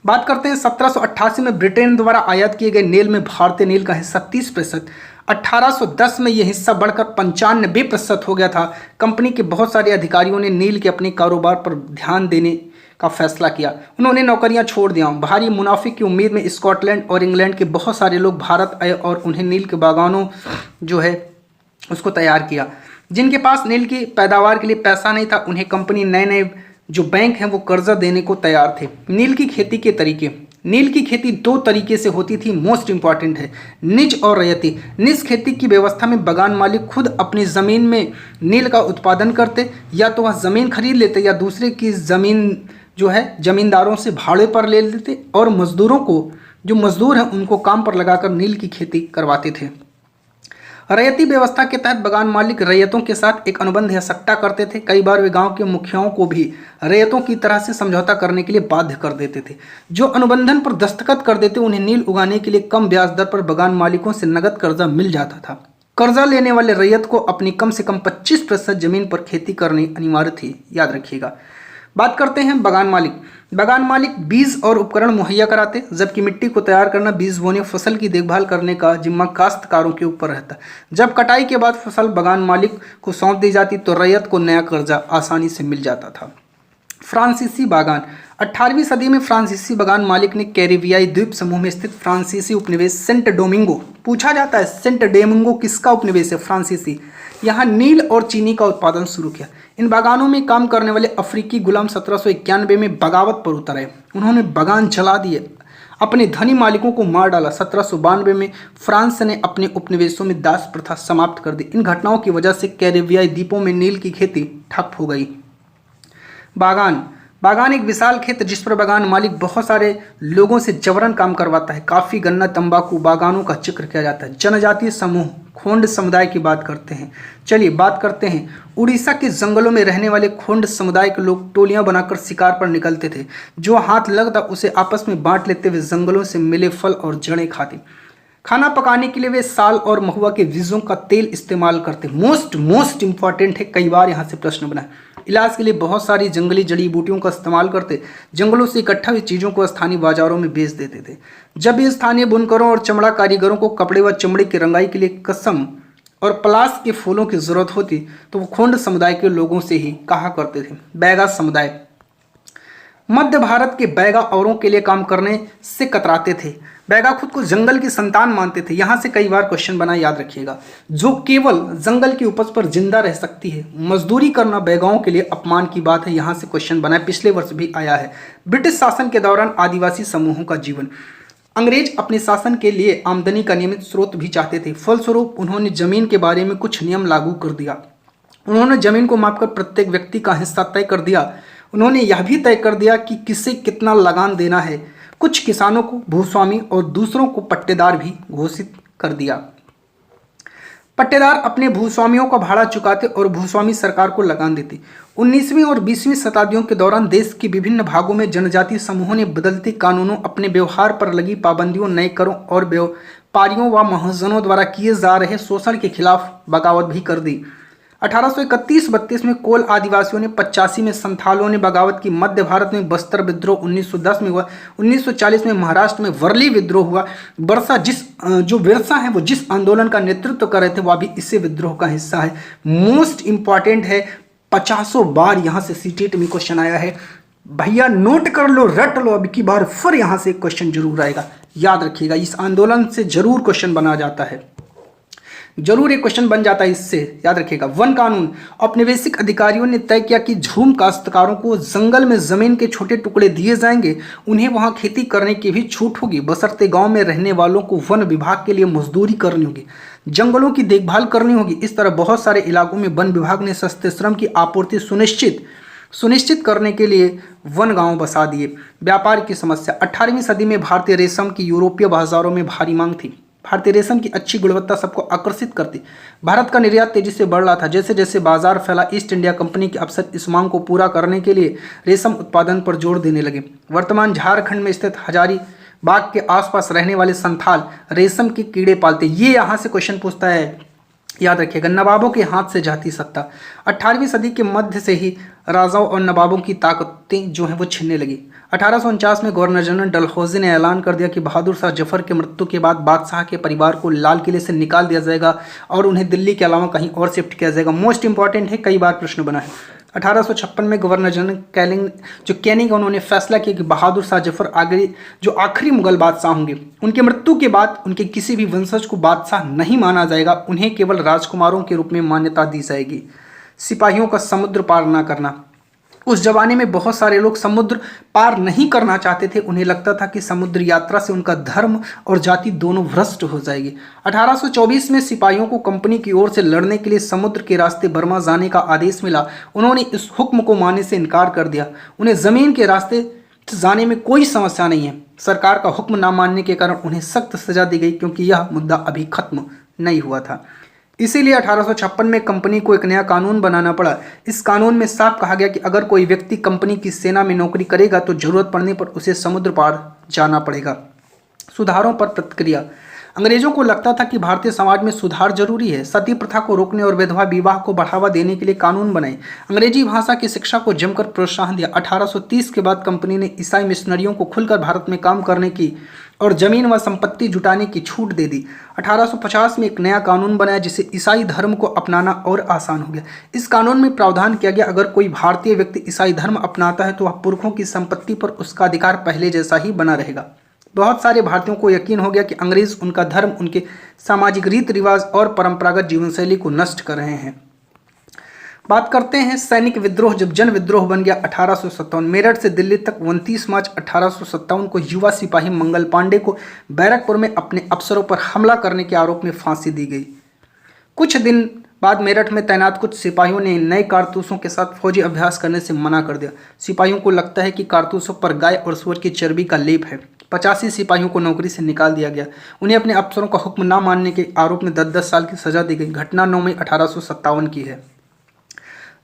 बात करते हैं 1788 में ब्रिटेन द्वारा आयात किए गए नील में भारतीय नील का हिस्सा 30%। 1810 में यह हिस्सा बढ़कर 95% हो गया था। कंपनी के बहुत सारे अधिकारियों ने नील के अपने कारोबार पर ध्यान देने का फैसला किया। उन्होंने नौकरियां छोड़ दिया। भारी मुनाफे की उम्मीद में स्कॉटलैंड और इंग्लैंड के बहुत सारे लोग भारत आए और उन्हें नील के बागानों जो है उसको तैयार किया। जिनके पास नील की पैदावार के लिए पैसा नहीं था, उन्हें कंपनी नए नए जो बैंक हैं वो कर्जा देने को तैयार थे। नील की खेती के तरीके। नील की खेती दो तरीके से होती थी, मोस्ट इंपॉर्टेंट है निज और रैयती। निज खेती की व्यवस्था में बगान मालिक खुद अपनी ज़मीन में नील का उत्पादन करते, या तो वह ज़मीन खरीद लेते या दूसरे की ज़मीन जो है ज़मींदारों से भाड़े पर ले लेते और मज़दूरों को, जो मज़दूर हैं उनको काम पर लगाकर नील की खेती करवाते थे। रैयती व्यवस्था के तहत बगान मालिक रैयतों के साथ एक अनुबंध या सट्टा करते थे। कई बार वे गांव के मुखियाओं को भी रैयतों की तरह से समझौता करने के लिए बाध्य कर देते थे। जो अनुबंधन पर दस्तखत कर देते उन्हें नील उगाने के लिए कम ब्याज दर पर बगान मालिकों से नगद कर्जा मिल जाता था। कर्जा लेने वाले रैयत को अपनी कम से कम 25% जमीन पर खेती करनी अनिवार्य थी, याद रखिएगा। बात करते हैं बगान मालिक। बगान मालिक बीज और उपकरण मुहैया कराते, जबकि मिट्टी को तैयार करना, बीज बोने, फसल की देखभाल करने का जिम्मा काश्तकारों के ऊपर रहता। जब कटाई के बाद फसल बगान मालिक को सौंप दी जाती तो रैयत को नया कर्जा आसानी से मिल जाता था। फ्रांसीसी बागान। 18वीं सदी में फ्रांसीसी बगान मालिक ने कैरिबियाई द्वीप समूह में स्थित फ्रांसीसी उपनिवेश सेंट डोमिंगो, पूछा जाता है सेंट डोमिंगो किसका उपनिवेश है, फ्रांसीसी, यहाँ नील और चीनी का उत्पादन शुरू किया। इन बागानों में काम करने वाले अफ्रीकी गुलाम 1791 में बगावत पर उतर आए। उन्होंने बागान जला दिए, अपने धनी मालिकों को मार डाला। 1792 में फ्रांस ने अपने उपनिवेशों में दास प्रथा समाप्त कर दी। इन घटनाओं की वजह से कैरिबियाई द्वीपों में नील की खेती ठप हो गई। बागान एक विशाल खेत जिस पर बागान मालिक बहुत सारे लोगों से जबरन काम करवाता है। काफी, गन्ना, तंबाकू बागानों का जिक्र किया जाता है। जनजातीय समूह, खोंड समुदाय की बात करते हैं। चलिए बात करते हैं उड़ीसा के जंगलों में रहने वाले खोंड समुदाय के लोग टोलियां बनाकर शिकार पर निकलते थे। जो हाथ लगता उसे आपस में बांट लेते हुए जंगलों से मिले फल और जड़ें खाते। खाना पकाने के लिए वे साल और महुआ के बीजों का तेल इस्तेमाल करते। मोस्ट इंपॉर्टेंट है, कई बार यहाँ से प्रश्न बना। इलाज के लिए बहुत सारी जंगली जड़ी बूटियों का इस्तेमाल करते। जंगलों से इकट्ठा हुई चीज़ों को स्थानीय बाजारों में बेच देते थे। जब भी स्थानीय बुनकरों और चमड़ा कारीगरों को कपड़े व चमड़े की रंगाई के लिए कसम और पलास के फूलों की जरूरत होती तो वो खोंड समुदाय के लोगों से ही कहा करते थे। बैगा समुदाय। मध्य भारत के बैगा औरों के लिए काम करने से कतराते थे। बैगा खुद को जंगल की संतान मानते थे। यहाँ से कई बार क्वेश्चन बना, याद रखिएगा। जो केवल जंगल की उपज पर जिंदा रह सकती है, मजदूरी करना बैगाओं के लिए अपमान की बात है। यहाँ से क्वेश्चन बना है, पिछले वर्ष भी आया है। ब्रिटिश शासन के दौरान आदिवासी समूहों का जीवन। अंग्रेज अपने शासन के लिए आमदनी का नियमित स्रोत भी चाहते थे। फलस्वरूप उन्होंने जमीन के बारे में कुछ नियम लागू कर दिया। उन्होंने जमीन को मापकर प्रत्येक व्यक्ति का हिस्सा तय कर दिया। उन्होंने यह भी तय कर दिया कि किसे कितना लगान देना है। कुछ किसानों को भूस्वामी और दूसरों को पट्टेदार भी घोषित कर दिया। पट्टेदार अपने भूस्वामियों का भाड़ा चुकाते और भूस्वामी सरकार को लगान देते। 19वीं और 20वीं शताब्दियों के दौरान देश के विभिन्न भागों में जनजातीय समूहों ने बदलते कानूनों, अपने व्यवहार पर लगी पाबंदियों, नए करों और व्यापारियों व महाजनों द्वारा किए जा रहे शोषण के खिलाफ बगावत भी कर दी। 1831-32 में कोल आदिवासियों ने, 85 में संथालों ने बगावत की। मध्य भारत में बस्तर विद्रोह 1910 में हुआ। 1940 में महाराष्ट्र में वर्ली विद्रोह हुआ। बिरसा है वो जिस आंदोलन का नेतृत्व कर रहे थे वह भी इसी विद्रोह का हिस्सा है। मोस्ट इंपॉर्टेंट है, 50 बार यहाँ से सीटेट में क्वेश्चन आया है। भैया नोट कर लो, रट लो, अब की बार फिर यहाँ से क्वेश्चन जरूर आएगा, याद रखिएगा। इस आंदोलन से जरूर क्वेश्चन बना जाता है, जरूर एक क्वेश्चन बन जाता है इससे, याद रखिएगा। वन कानून। औपनिवेशिक अधिकारियों ने तय किया कि झूम काश्तकारों को जंगल में जमीन के छोटे टुकड़े दिए जाएंगे। उन्हें वहां खेती करने की भी छूट होगी, बशर्ते गांव में रहने वालों को वन विभाग के लिए मजदूरी करनी होगी, जंगलों की देखभाल करनी होगी। इस तरह बहुत सारे इलाकों में वन विभाग ने सस्ते श्रम की आपूर्ति सुनिश्चित करने के लिए वन गांव बसा दिए। व्यापार की समस्या। 18वीं सदी में भारतीय रेशम की यूरोपीय बाजारों में भारी मांग थी। भारतीय रेशम की अच्छी गुणवत्ता सबको आकर्षित करती। भारत का निर्यात तेजी से बढ़ रहा था। जैसे जैसे बाजार फैला, ईस्ट इंडिया कंपनी के अफसर इस मांग को पूरा करने के लिए रेशम उत्पादन पर जोर देने लगे। वर्तमान झारखंड में स्थित हजारी बाग के आसपास रहने वाले संथाल रेशम के कीड़े पालते। ये यहाँ से क्वेश्चन पूछता है, याद रखिएगा। नवाबों के हाथ से जाती सत्ता। 18वीं सदी के मध्य से ही राजाओं और नवाबों की ताकतें जो हैं वो छिनने लगी। 1849 में गवर्नर जनरल डलहौजी ने ऐलान कर दिया कि बहादुर शाह जफर के मृत्यु के बाद बादशाह के परिवार को लाल किले से निकाल दिया जाएगा और उन्हें दिल्ली के अलावा कहीं और शिफ्ट किया जाएगा। मोस्ट इंपॉर्टेंट है, कई बार प्रश्न बना है। 1856 में गवर्नर जनरल कैनिंग उन्होंने फैसला किया कि बहादुर शाह जफर आगे जो आखिरी मुगल बादशाह होंगे, उनके मृत्यु के बाद उनके किसी भी वंशज को बादशाह नहीं माना जाएगा, उन्हें केवल राजकुमारों के रूप में मान्यता दी जाएगी। सिपाहियों का समुद्र पार न करना। उस जमाने में बहुत सारे लोग समुद्र पार नहीं करना चाहते थे। उन्हें लगता था कि समुद्र यात्रा से उनका धर्म और जाति दोनों भ्रष्ट हो जाएगी। 1824 में सिपाहियों को कंपनी की ओर से लड़ने के लिए समुद्र के रास्ते बर्मा जाने का आदेश मिला। उन्होंने इस हुक्म को मानने से इनकार कर दिया। उन्हें जमीन के रास्ते जाने में कोई समस्या नहीं है। सरकार का हुक्म न मानने के कारण उन्हें सख्त सजा दी गई, क्योंकि यह मुद्दा अभी खत्म नहीं हुआ था। इसीलिए 1856 में कंपनी को एक नया कानून बनाना पड़ा। इस कानून में साफ कहा गया कि अगर कोई व्यक्ति कंपनी की सेना में नौकरी करेगा तो जरूरत पड़ने पर उसे समुद्र पार जाना पड़ेगा। सुधारों पर प्रतिक्रिया। अंग्रेजों को लगता था कि भारतीय समाज में सुधार जरूरी है। सती प्रथा को रोकने और विधवा विवाह को बढ़ावा देने के लिए कानून बनाए। अंग्रेजी भाषा की शिक्षा को जमकर प्रोत्साहन दिया। 1830 के बाद कंपनी ने ईसाई मिशनरियों को खुलकर भारत में काम करने की और जमीन व संपत्ति जुटाने की छूट दे दी। 1850 में एक नया कानून बनाया जिससे ईसाई धर्म को अपनाना और आसान हो गया। इस कानून में प्रावधान किया गया, अगर कोई भारतीय व्यक्ति ईसाई धर्म अपनाता है तो वह पुरखों की संपत्ति पर उसका अधिकार पहले जैसा ही बना रहेगा। बहुत सारे भारतीयों को यकीन हो गया कि अंग्रेज उनका धर्म, उनके सामाजिक रीति रिवाज और परंपरागत जीवनशैली को नष्ट कर रहे हैं। बात करते हैं सैनिक विद्रोह। जब जन विद्रोह बन गया 1857, मेरठ से दिल्ली तक 29 मार्च 1857 को युवा सिपाही मंगल पांडे को बैरकपुर में अपने अफसरों पर हमला करने के आरोप में फांसी दी गई। कुछ दिन बाद मेरठ में तैनात कुछ सिपाहियों ने नए कारतूसों के साथ फौजी अभ्यास करने से मना कर दिया। सिपाहियों को लगता है कि कारतूसों पर गाय और सूअर की चर्बी का लेप है। 85 सिपाहियों को नौकरी से निकाल दिया गया। उन्हें अपने अफसरों का हुक्म न मानने के आरोप में 10-10 साल की सजा दी गई। घटना 9 मई 1857 की है।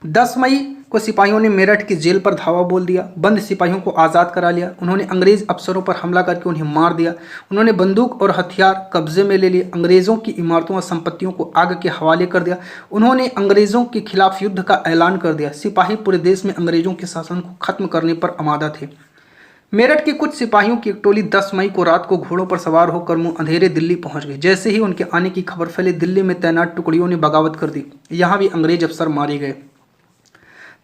10 मई को सिपाहियों ने मेरठ की जेल पर धावा बोल दिया। बंद सिपाहियों को आज़ाद करा लिया। उन्होंने अंग्रेज अफसरों पर हमला करके उन्हें मार दिया। उन्होंने बंदूक और हथियार कब्जे में ले लिए। अंग्रेज़ों की इमारतों और संपत्तियों को आग के हवाले कर दिया। उन्होंने अंग्रेज़ों के खिलाफ युद्ध का ऐलान कर दिया। सिपाही पूरे देश में अंग्रेज़ों के शासन को खत्म करने पर आमादा थे। मेरठ के कुछ सिपाहियों की एक टोली 10 मई को रात को घोड़ों पर सवार होकर मुंह अंधेरे दिल्ली पहुंच गई। जैसे ही उनके आने की खबर फैली, दिल्ली में तैनात टुकड़ियों ने बगावत कर दी। यहाँ भी अंग्रेज अफसर मारे गए।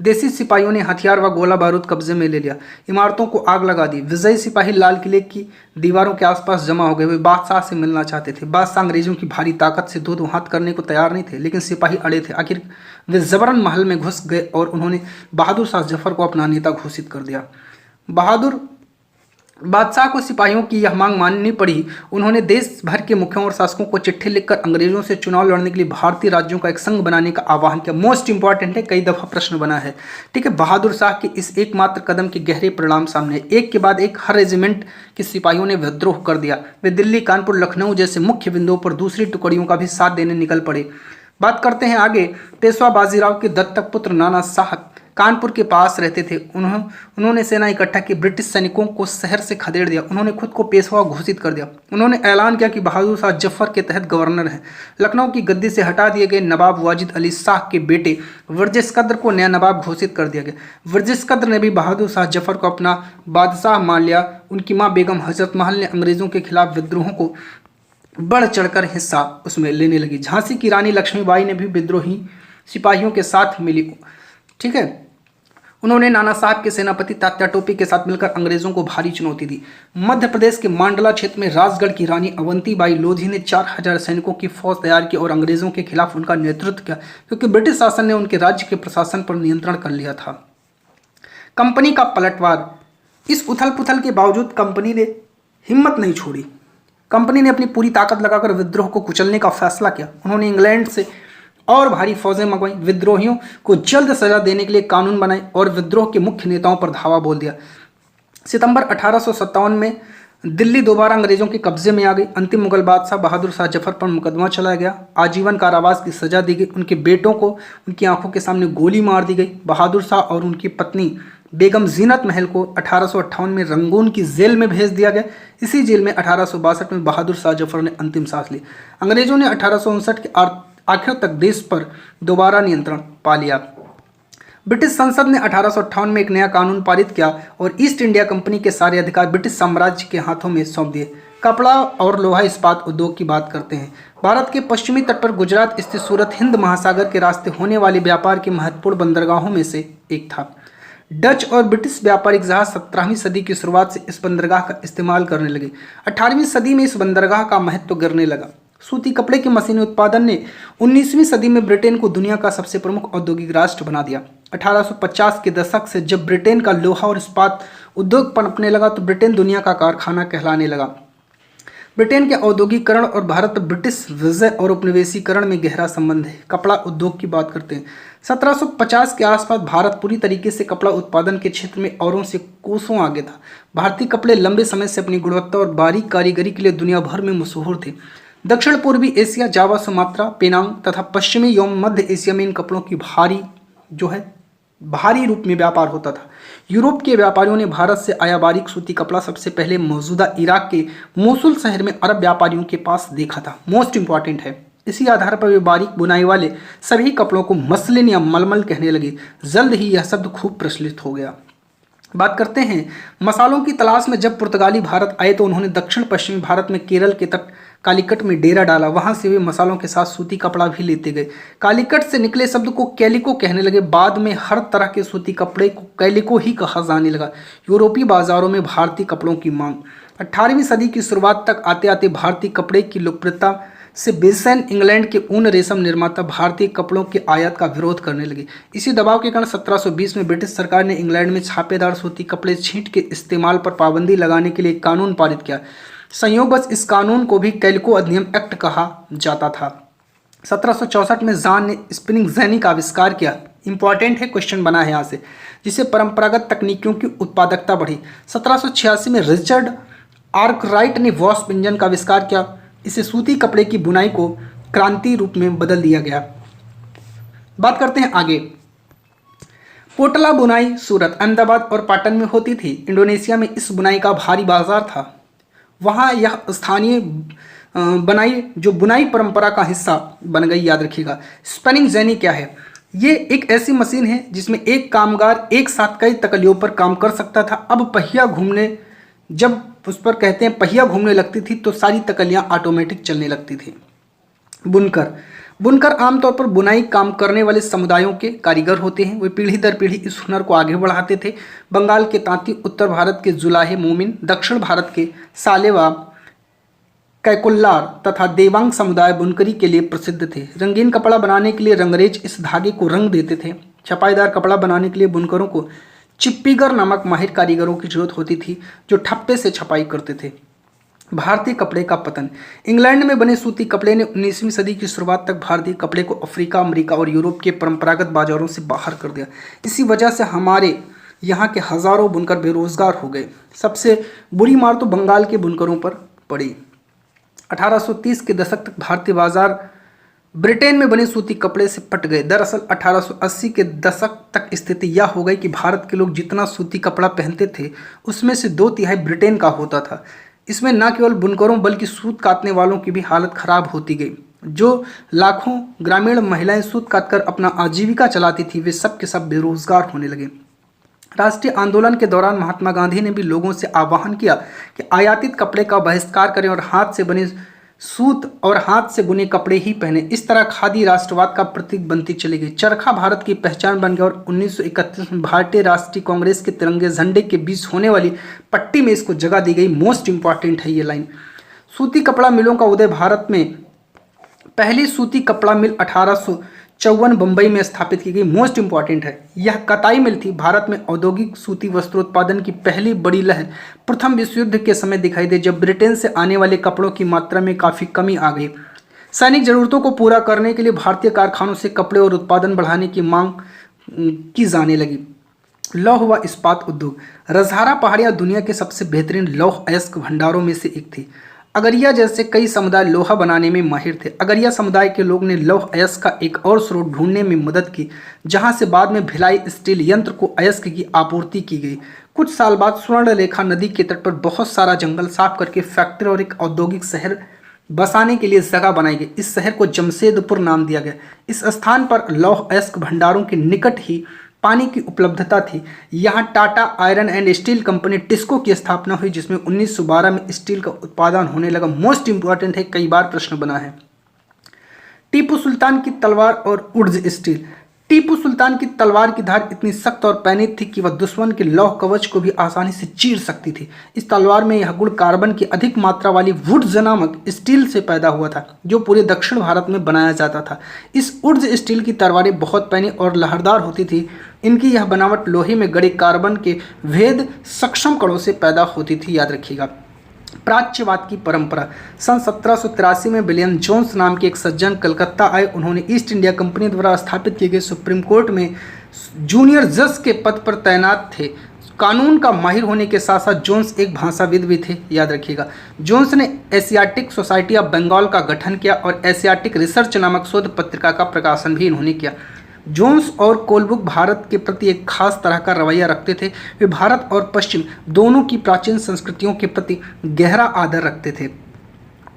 देसी सिपाहियों ने हथियार व गोला बारूद कब्जे में ले लिया। इमारतों को आग लगा दी। विजयी सिपाही लाल किले की दीवारों के आसपास जमा हो गए। वे बादशाह से मिलना चाहते थे। बादशाह अंग्रेजों की भारी ताकत से दो हाथ करने को तैयार नहीं थे, लेकिन सिपाही अड़े थे। आखिर वे जबरन महल में घुस गए और उन्होंने बहादुर शाह जफर को अपना नेता घोषित कर दिया। बादशाह को सिपाहियों की यह मांग माननी पड़ी। उन्होंने देश भर के मुखियों और शासकों को चिट्ठी लिखकर अंग्रेजों से चुनाव लड़ने के लिए भारतीय राज्यों का एक संघ बनाने का आह्वान किया। मोस्ट इंपॉर्टेंट है, कई दफा प्रश्न बना है। ठीक है, बहादुर शाह के इस एकमात्र कदम के गहरे परिणाम सामने। एक के बाद एक हर रेजिमेंट के सिपाहियों ने विद्रोह कर दिया। वे दिल्ली, कानपुर, लखनऊ जैसे मुख्य बिंदुओं पर दूसरी टुकड़ियों का भी साथ देने निकल पड़े। बात करते हैं आगे। पेशवा बाजीराव के दत्तक पुत्र नाना शाह कानपुर के पास रहते थे। उन्होंने सेना इकट्ठा की। ब्रिटिश सैनिकों को शहर से खदेड़ दिया। उन्होंने खुद को पेशवा घोषित कर दिया। उन्होंने ऐलान किया कि बहादुर शाह जफर के तहत गवर्नर हैं। लखनऊ की गद्दी से हटा दिए गए नवाब वाजिद अली शाह के बेटे वर्जिश कद्र को नया नवाब घोषित कर दिया गया। वर्जिश कद्र ने भी बहादुर शाह जफर को अपना बादशाह मान लिया। उनकी माँ बेगम हजरत महल ने अंग्रेजों के खिलाफ विद्रोहों को बढ़ चढ़कर हिस्सा उसमें लेने लगी। झांसी की रानी लक्ष्मीबाई ने भी विद्रोही सिपाहियों के साथ मिली। ठीक है, उन्होंने नाना साहब के सेनापति तात्या टोपी के साथ मिलकर अंग्रेजों को भारी चुनौती दी। मध्य प्रदेश के मांडला क्षेत्र में राजगढ़ की रानी अवंतीबाई लोधी ने 4000 सैनिकों की फौज तैयार की और अंग्रेजों के खिलाफ उनका नेतृत्व किया, क्योंकि ब्रिटिश शासन ने उनके राज्य के प्रशासन पर नियंत्रण कर लिया था। कंपनी का पलटवार। इस उथल पुथल के बावजूद कंपनी ने हिम्मत नहीं छोड़ी। कंपनी ने अपनी पूरी ताकत लगाकर विद्रोह को कुचलने का फैसला किया। उन्होंने इंग्लैंड से और भारी फौजें मंगवाई। विद्रोहियों को जल्द सजा देने के लिए कानून बनाए और विद्रोह के मुख्य नेताओं पर धावा बोल दिया। सितंबर 1857 में दिल्ली दोबारा अंग्रेजों के कब्जे में आ गई। अंतिम मुगल बादशाह बहादुर शाह जफर पर मुकदमा चलाया गया। आजीवन कारावास की सजा दी गई। उनके बेटों को उनकी आंखों के सामने गोली मार दी गई। बहादुर शाह और उनकी पत्नी बेगम जीनत महल को 1858 में रंगून की जेल में भेज दिया गया। इसी जेल में 1862 में बहादुर शाह जफर ने अंतिम सांस ली। अंग्रेजों ने 1859 के आखिर तक देश पर दोबारा नियंत्रण पा लिया। ब्रिटिश संसद ने 1858 में एक नया कानून पारित किया और ईस्ट इंडिया कंपनी के सारे अधिकार ब्रिटिश साम्राज्य के हाथों में सौंप दिए। कपड़ा और लोहा इस्पात उद्योग की बात करते हैं। भारत के पश्चिमी तट पर गुजरात स्थित सूरत हिंद महासागर के रास्ते होने वाले व्यापार के महत्वपूर्ण बंदरगाहों में से एक था। डच और ब्रिटिश व्यापारिक जहाज 17वीं सदी की शुरुआत से इस बंदरगाह का इस्तेमाल करने लगे। 18वीं सदी में इस बंदरगाह का महत्व गिरने लगा। सूती कपड़े के मशीनी उत्पादन ने 19वीं सदी में ब्रिटेन को दुनिया का सबसे प्रमुख औद्योगिक राष्ट्र बना दिया। 1850 के दशक से जब ब्रिटेन का लोहा और इस्पात उद्योग पनपने लगा तो ब्रिटेन दुनिया का कारखाना कहलाने लगा। ब्रिटेन के औद्योगिकरण और भारत ब्रिटिश विजय और उपनिवेशीकरण में गहरा संबंध है। कपड़ा उद्योग की बात करते हैं। 1750 के आसपास भारत पूरी तरीके से कपड़ा उत्पादन के क्षेत्र में औरों से कोसों आगे था। भारतीय कपड़े लंबे समय से अपनी गुणवत्ता और बारीक कारीगरी के लिए दुनिया भर में मशहूर थे। दक्षिण पूर्वी एशिया, जावा, सुमात्रा, पेनांग तथा पश्चिमी एवं मध्य एशिया में इन कपड़ों की भारी रूप में व्यापार होता था। यूरोप के व्यापारियों ने भारत से आया बारीक सूती कपड़ा सबसे पहले मौजूदा इराक के मोसुल शहर में अरब व्यापारियों के पास देखा था। मोस्ट इंपॉर्टेंट है। इसी आधार पर वे बारीक बुनाई वाले सभी कपड़ों को मसलिन या मलमल कहने लगे। जल्द ही यह शब्द खूब प्रचलित हो गया। बात करते हैं मसालों की तलाश में जब पुर्तगाली भारत आए तो उन्होंने दक्षिण पश्चिमी भारत में केरल के तट कालीकट में डेरा डाला। वहां से वे मसालों के साथ सूती कपड़ा भी लेते गए। कालीकट से निकले शब्द को कैलिको कहने लगे। बाद में हर तरह के सूती कपड़े को कैलिको ही कहा जाने लगा। यूरोपीय बाजारों में भारतीय कपड़ों की मांग 18वीं सदी की शुरुआत तक आते आते भारतीय कपड़े की लोकप्रियता से बेसन इंग्लैंड के ऊन रेशम निर्माता भारतीय कपड़ों के आयात का विरोध करने लगे। इसी दबाव के कारण 1720 में ब्रिटिश सरकार ने इंग्लैंड में छापेदार सूती कपड़े छींट के इस्तेमाल पर पाबंदी लगाने के लिए एक कानून पारित किया। संयोगवश इस कानून को भी कैलिको अधिनियम एक्ट कहा जाता था। 1764 में जॉन ने स्पिनिंग जेनी का आविष्कार किया। इंपॉर्टेंट है, क्वेश्चन बना है यहाँ से, जिससे परंपरागत तकनीकों की उत्पादकता बढ़ी। 1786 में रिचर्ड आर्कराइट ने वॉस्प इंजन का आविष्कार किया। इसे सूती कपड़े की बुनाई को क्रांति रूप में बदल दिया गया। बात करते हैं आगे। पोटला बुनाई सूरत, अहमदाबाद और पाटन में होती थी। इंडोनेशिया में इस बुनाई का भारी बाजार था। वहाँ यह स्थानीय बुनाई परंपरा का हिस्सा बन गई। याद रखिएगा। स्पिनिंग जेनी क्या है? ये एक ऐसी मशीन है जिसमें एक कामगार एक साथ कई तकलियों पर काम कर सकता था। अब जब उस पर कहते हैं पहिया घूमने लगती थी तो सारी तकलियां ऑटोमेटिक चलने लगती थी। बुनकर आमतौर पर बुनाई काम करने वाले समुदायों के कारीगर होते हैं। वे पीढ़ी दर पीढ़ी इस हुनर को आगे बढ़ाते थे। बंगाल के तांती, उत्तर भारत के जुलाहे मोमिन, दक्षिण भारत के सालेवा, कैकुल्लार तथा देवांग समुदाय बुनकरी के लिए प्रसिद्ध थे। रंगीन कपड़ा बनाने के लिए रंगरेज इस धागे को रंग देते थे। छपाईदार कपड़ा बनाने के लिए बुनकरों को चिप्पीगर नामक माहिर कारीगरों की जरूरत होती थी जो ठप्पे से छपाई करते थे। भारतीय कपड़े का पतन। इंग्लैंड में बने सूती कपड़े ने 19वीं सदी की शुरुआत तक भारतीय कपड़े को अफ्रीका, अमेरिका और यूरोप के परंपरागत बाजारों से बाहर कर दिया। इसी वजह से हमारे यहाँ के हजारों बुनकर बेरोजगार हो गए। सबसे बुरी मार तो बंगाल के बुनकरों पर पड़ी। 1830 के दशक तक भारतीय बाजार ब्रिटेन में बने सूती कपड़े से पट गए। दरअसल 1880 के दशक तक स्थिति यह हो गई कि भारत के लोग जितना सूती कपड़ा पहनते थे उसमें से 2/3 ब्रिटेन का होता था। इसमें न केवल बुनकरों बल्कि सूत काटने वालों की भी हालत खराब होती गई। जो लाखों ग्रामीण महिलाएं सूत काटकर अपना आजीविका चलाती थी वे सब के सब बेरोजगार होने लगे। राष्ट्रीय आंदोलन के दौरान महात्मा गांधी ने भी लोगों से आह्वान किया कि आयातित कपड़े का बहिष्कार करें और हाथ से बने सूत और हाथ से बुने कपड़े ही पहने। इस तरह खादी राष्ट्रवाद का प्रतीक बनती चली गई। चरखा भारत की पहचान बन गया और 1931 में भारतीय राष्ट्रीय कांग्रेस के तिरंगे झंडे के बीच होने वाली पट्टी में इसको जगह दी गई। मोस्ट इंपॉर्टेंट है ये लाइन। सूती कपड़ा मिलों का उदय। भारत में पहली सूती कपड़ा मिल 1854 बंबई में स्थापित की गई। मोस्ट इंपॉर्टेंट है, यह कताई मिल थी। भारत में औद्योगिक सूती वस्त्रोत्पादन की पहली बड़ी लहर प्रथम विश्व युद्ध के समय दिखाई दी, जब ब्रिटेन से आने वाले कपड़ों की मात्रा में काफ़ी कमी आ गई। सैनिक जरूरतों को पूरा करने के लिए भारतीय कारखानों से कपड़े और उत्पादन बढ़ाने की मांग की जाने लगी। लौह व इस्पात उद्योग। रजहारा पहाड़ियाँ दुनिया के सबसे बेहतरीन लौह अयस्क भंडारों में से एक थी। अगरिया जैसे कई समुदाय लोहा बनाने में माहिर थे। अगरिया समुदाय के लोग ने लौह अयस्क का एक और स्रोत ढूंढने में मदद की, जहां से बाद में भिलाई स्टील यंत्र को अयस्क की आपूर्ति की गई। कुछ साल बाद स्वर्णरेखा नदी के तट पर बहुत सारा जंगल साफ करके फैक्ट्री और एक औद्योगिक शहर बसाने के लिए जगह बनाई गई। इस शहर को जमशेदपुर नाम दिया गया। इस स्थान पर लौह अयस्क भंडारों के निकट ही पानी की उपलब्धता थी। यहाँ Tata iron and steel company TISCO की स्थापना हुई, जिसमें 1912 में स्टील का उत्पादन होने लगा। मोस्ट इंपॉर्टेंट है, कई बार प्रश्न बना है। टीपू सुल्तान की तलवार और उर्ज स्टील। टीपू सुल्तान की तलवार की धार इतनी सख्त और पैनीत थी कि वह दुश्मन के लौह कवच को भी आसानी से चीर सकती थी। इस तलवार में यह गुण कार्बन की अधिक मात्रा वाली वुड्स नामक स्टील से पैदा हुआ था, जो पूरे दक्षिण भारत में बनाया जाता था। इस उर्ज स्टील की तलवारें बहुत पैनी और लहरदार होती थी। इनकी यह बनावट लोहे में गड़े कार्बन के भेद सक्षम कणों से पैदा होती थी, याद रखिएगा। प्राच्यवाद की परंपरा। सन 1783 में विलियम जोन्स नाम के एक सज्जन कलकत्ता आए। उन्होंने ईस्ट इंडिया कंपनी द्वारा स्थापित किए गए सुप्रीम कोर्ट में जूनियर जज के पद पर तैनात थे। कानून का माहिर होने के साथ साथ जोन्स एक भाषाविद भी थे, याद रखिएगा। जोन्स ने एशियाटिक सोसाइटी ऑफ बंगाल का गठन किया और एशियाटिक रिसर्च नामक शोध पत्रिका का प्रकाशन भी इन्होंने किया। जोन्स और कोलब्रुक भारत के प्रति एक खास तरह का रवैया रखते थे। वे भारत और पश्चिम दोनों की प्राचीन संस्कृतियों के प्रति गहरा आदर रखते थे।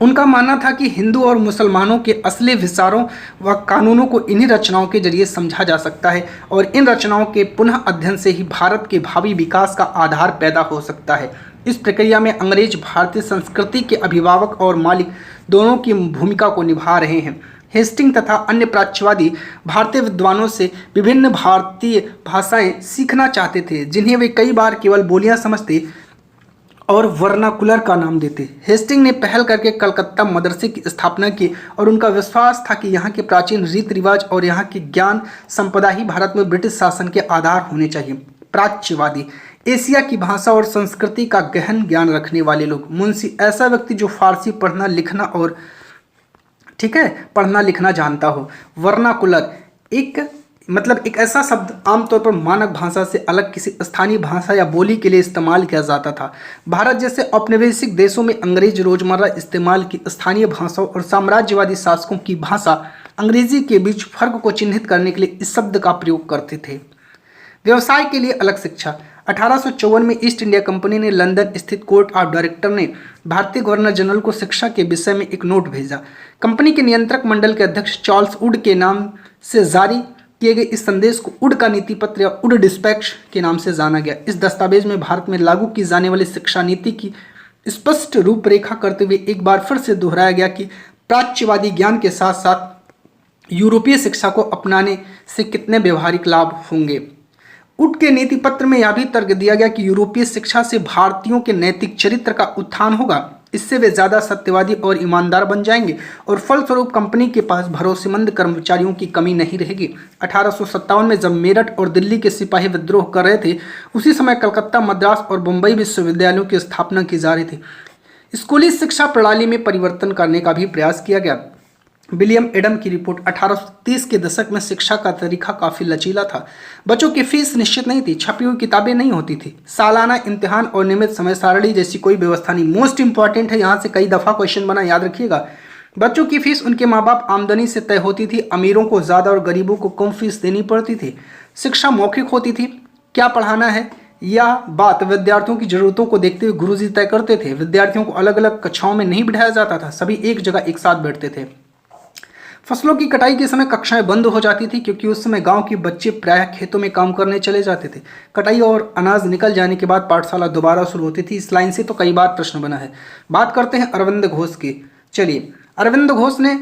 उनका मानना था कि हिंदू और मुसलमानों के असली विचारों व कानूनों को इन्हीं रचनाओं के जरिए समझा जा सकता है और इन रचनाओं के पुनः अध्ययन से ही भारत के भावी विकास का आधार पैदा हो सकता है। इस प्रक्रिया में अंग्रेज भारतीय संस्कृति के अभिभावक और मालिक दोनों की भूमिका को निभा रहे हैं। हेस्टिंग तथा अन्य प्राच्यवादी भारतीय विद्वानों से विभिन्न भारतीय भाषाएं सीखना चाहते थे, जिन्हें वे कई बार केवल बोलियां समझते और वर्नाकुलर का नाम देते। हेस्टिंग ने पहल करके कलकत्ता मदरसे की स्थापना की और उनका विश्वास था कि यहाँ के प्राचीन रीति रिवाज और यहाँ की ज्ञान संपदा ही भारत में ब्रिटिश शासन के आधार होने चाहिए। प्राच्यवादी। एशिया की भाषा और संस्कृति का गहन ज्ञान रखने वाले लोग। मुंशी, ऐसा व्यक्ति जो फारसी पढ़ना लिखना और पढ़ना लिखना जानता हो। वर्नाकुलर एक ऐसा शब्द आमतौर पर मानक भाषा से अलग किसी स्थानीय भाषा या बोली के लिए इस्तेमाल किया जाता था। भारत जैसे औपनिवेशिक देशों में अंग्रेज रोजमर्रा इस्तेमाल की स्थानीय भाषाओं और साम्राज्यवादी शासकों की भाषा अंग्रेजी के बीच फर्क को चिन्हित करने के लिए इस शब्द का प्रयोग करते थे। व्यवसाय के लिए अलग शिक्षा। 1854 में ईस्ट इंडिया कंपनी ने लंदन स्थित कोर्ट ऑफ डायरेक्टर ने भारतीय गवर्नर जनरल को शिक्षा के विषय में एक नोट भेजा। कंपनी के नियंत्रक मंडल के अध्यक्ष चार्ल्स वुड के नाम से जारी किए गए इस संदेश को वुड का नीति पत्र या वुड डिस्पैच के नाम से जाना गया। इस दस्तावेज में भारत में लागू की जाने वाली शिक्षा नीति की स्पष्ट रूपरेखा करते हुए एक बार फिर से दोहराया गया कि प्राच्यवादी ज्ञान के साथ साथ यूरोपीय शिक्षा को अपनाने से कितने व्यवहारिक लाभ होंगे। वुड के नीति पत्र में यह भी तर्क दिया गया कि यूरोपीय शिक्षा से भारतीयों के नैतिक चरित्र का उत्थान होगा। इससे वे ज़्यादा सत्यवादी और ईमानदार बन जाएंगे और फलस्वरूप कंपनी के पास भरोसेमंद कर्मचारियों की कमी नहीं रहेगी। 1857 में जब मेरठ और दिल्ली के सिपाही विद्रोह कर रहे थे, उसी समय कलकत्ता, मद्रास और मुंबई विश्वविद्यालयों की स्थापना की जा रही थी। स्कूली शिक्षा प्रणाली में परिवर्तन करने का भी प्रयास किया गया। विलियम एडम की रिपोर्ट। 1830 के दशक में शिक्षा का तरीका काफ़ी लचीला था। बच्चों की फीस निश्चित नहीं थी, छपी हुई किताबें नहीं होती थी, सालाना इम्तिहान और नियमित समय सारणी जैसी कोई व्यवस्था नहीं। मोस्ट इंपॉर्टेंट है, यहाँ से कई दफ़ा क्वेश्चन बना, याद रखिएगा। बच्चों की फीस उनके माँ बाप आमदनी से तय होती थी। अमीरों को ज़्यादा और गरीबों को कम फीस देनी पड़ती थी। शिक्षा मौखिक होती थी, क्या पढ़ाना है यह बात विद्यार्थियों की जरूरतों को देखते हुए गुरुजी तय करते थे। विद्यार्थियों को अलग अलग कक्षाओं में नहीं बिठाया जाता था, सभी एक जगह एक साथ बैठते थे। फसलों की कटाई के समय कक्षाएं बंद हो जाती थी, क्योंकि उस समय गांव के बच्चे प्रायः खेतों में काम करने चले जाते थे। कटाई और अनाज निकल जाने के बाद पाठशाला दोबारा शुरू होती थी। इस लाइन से तो कई बार प्रश्न बना है। बात करते हैं अरविंद घोष की। चलिए, अरविंद घोष ने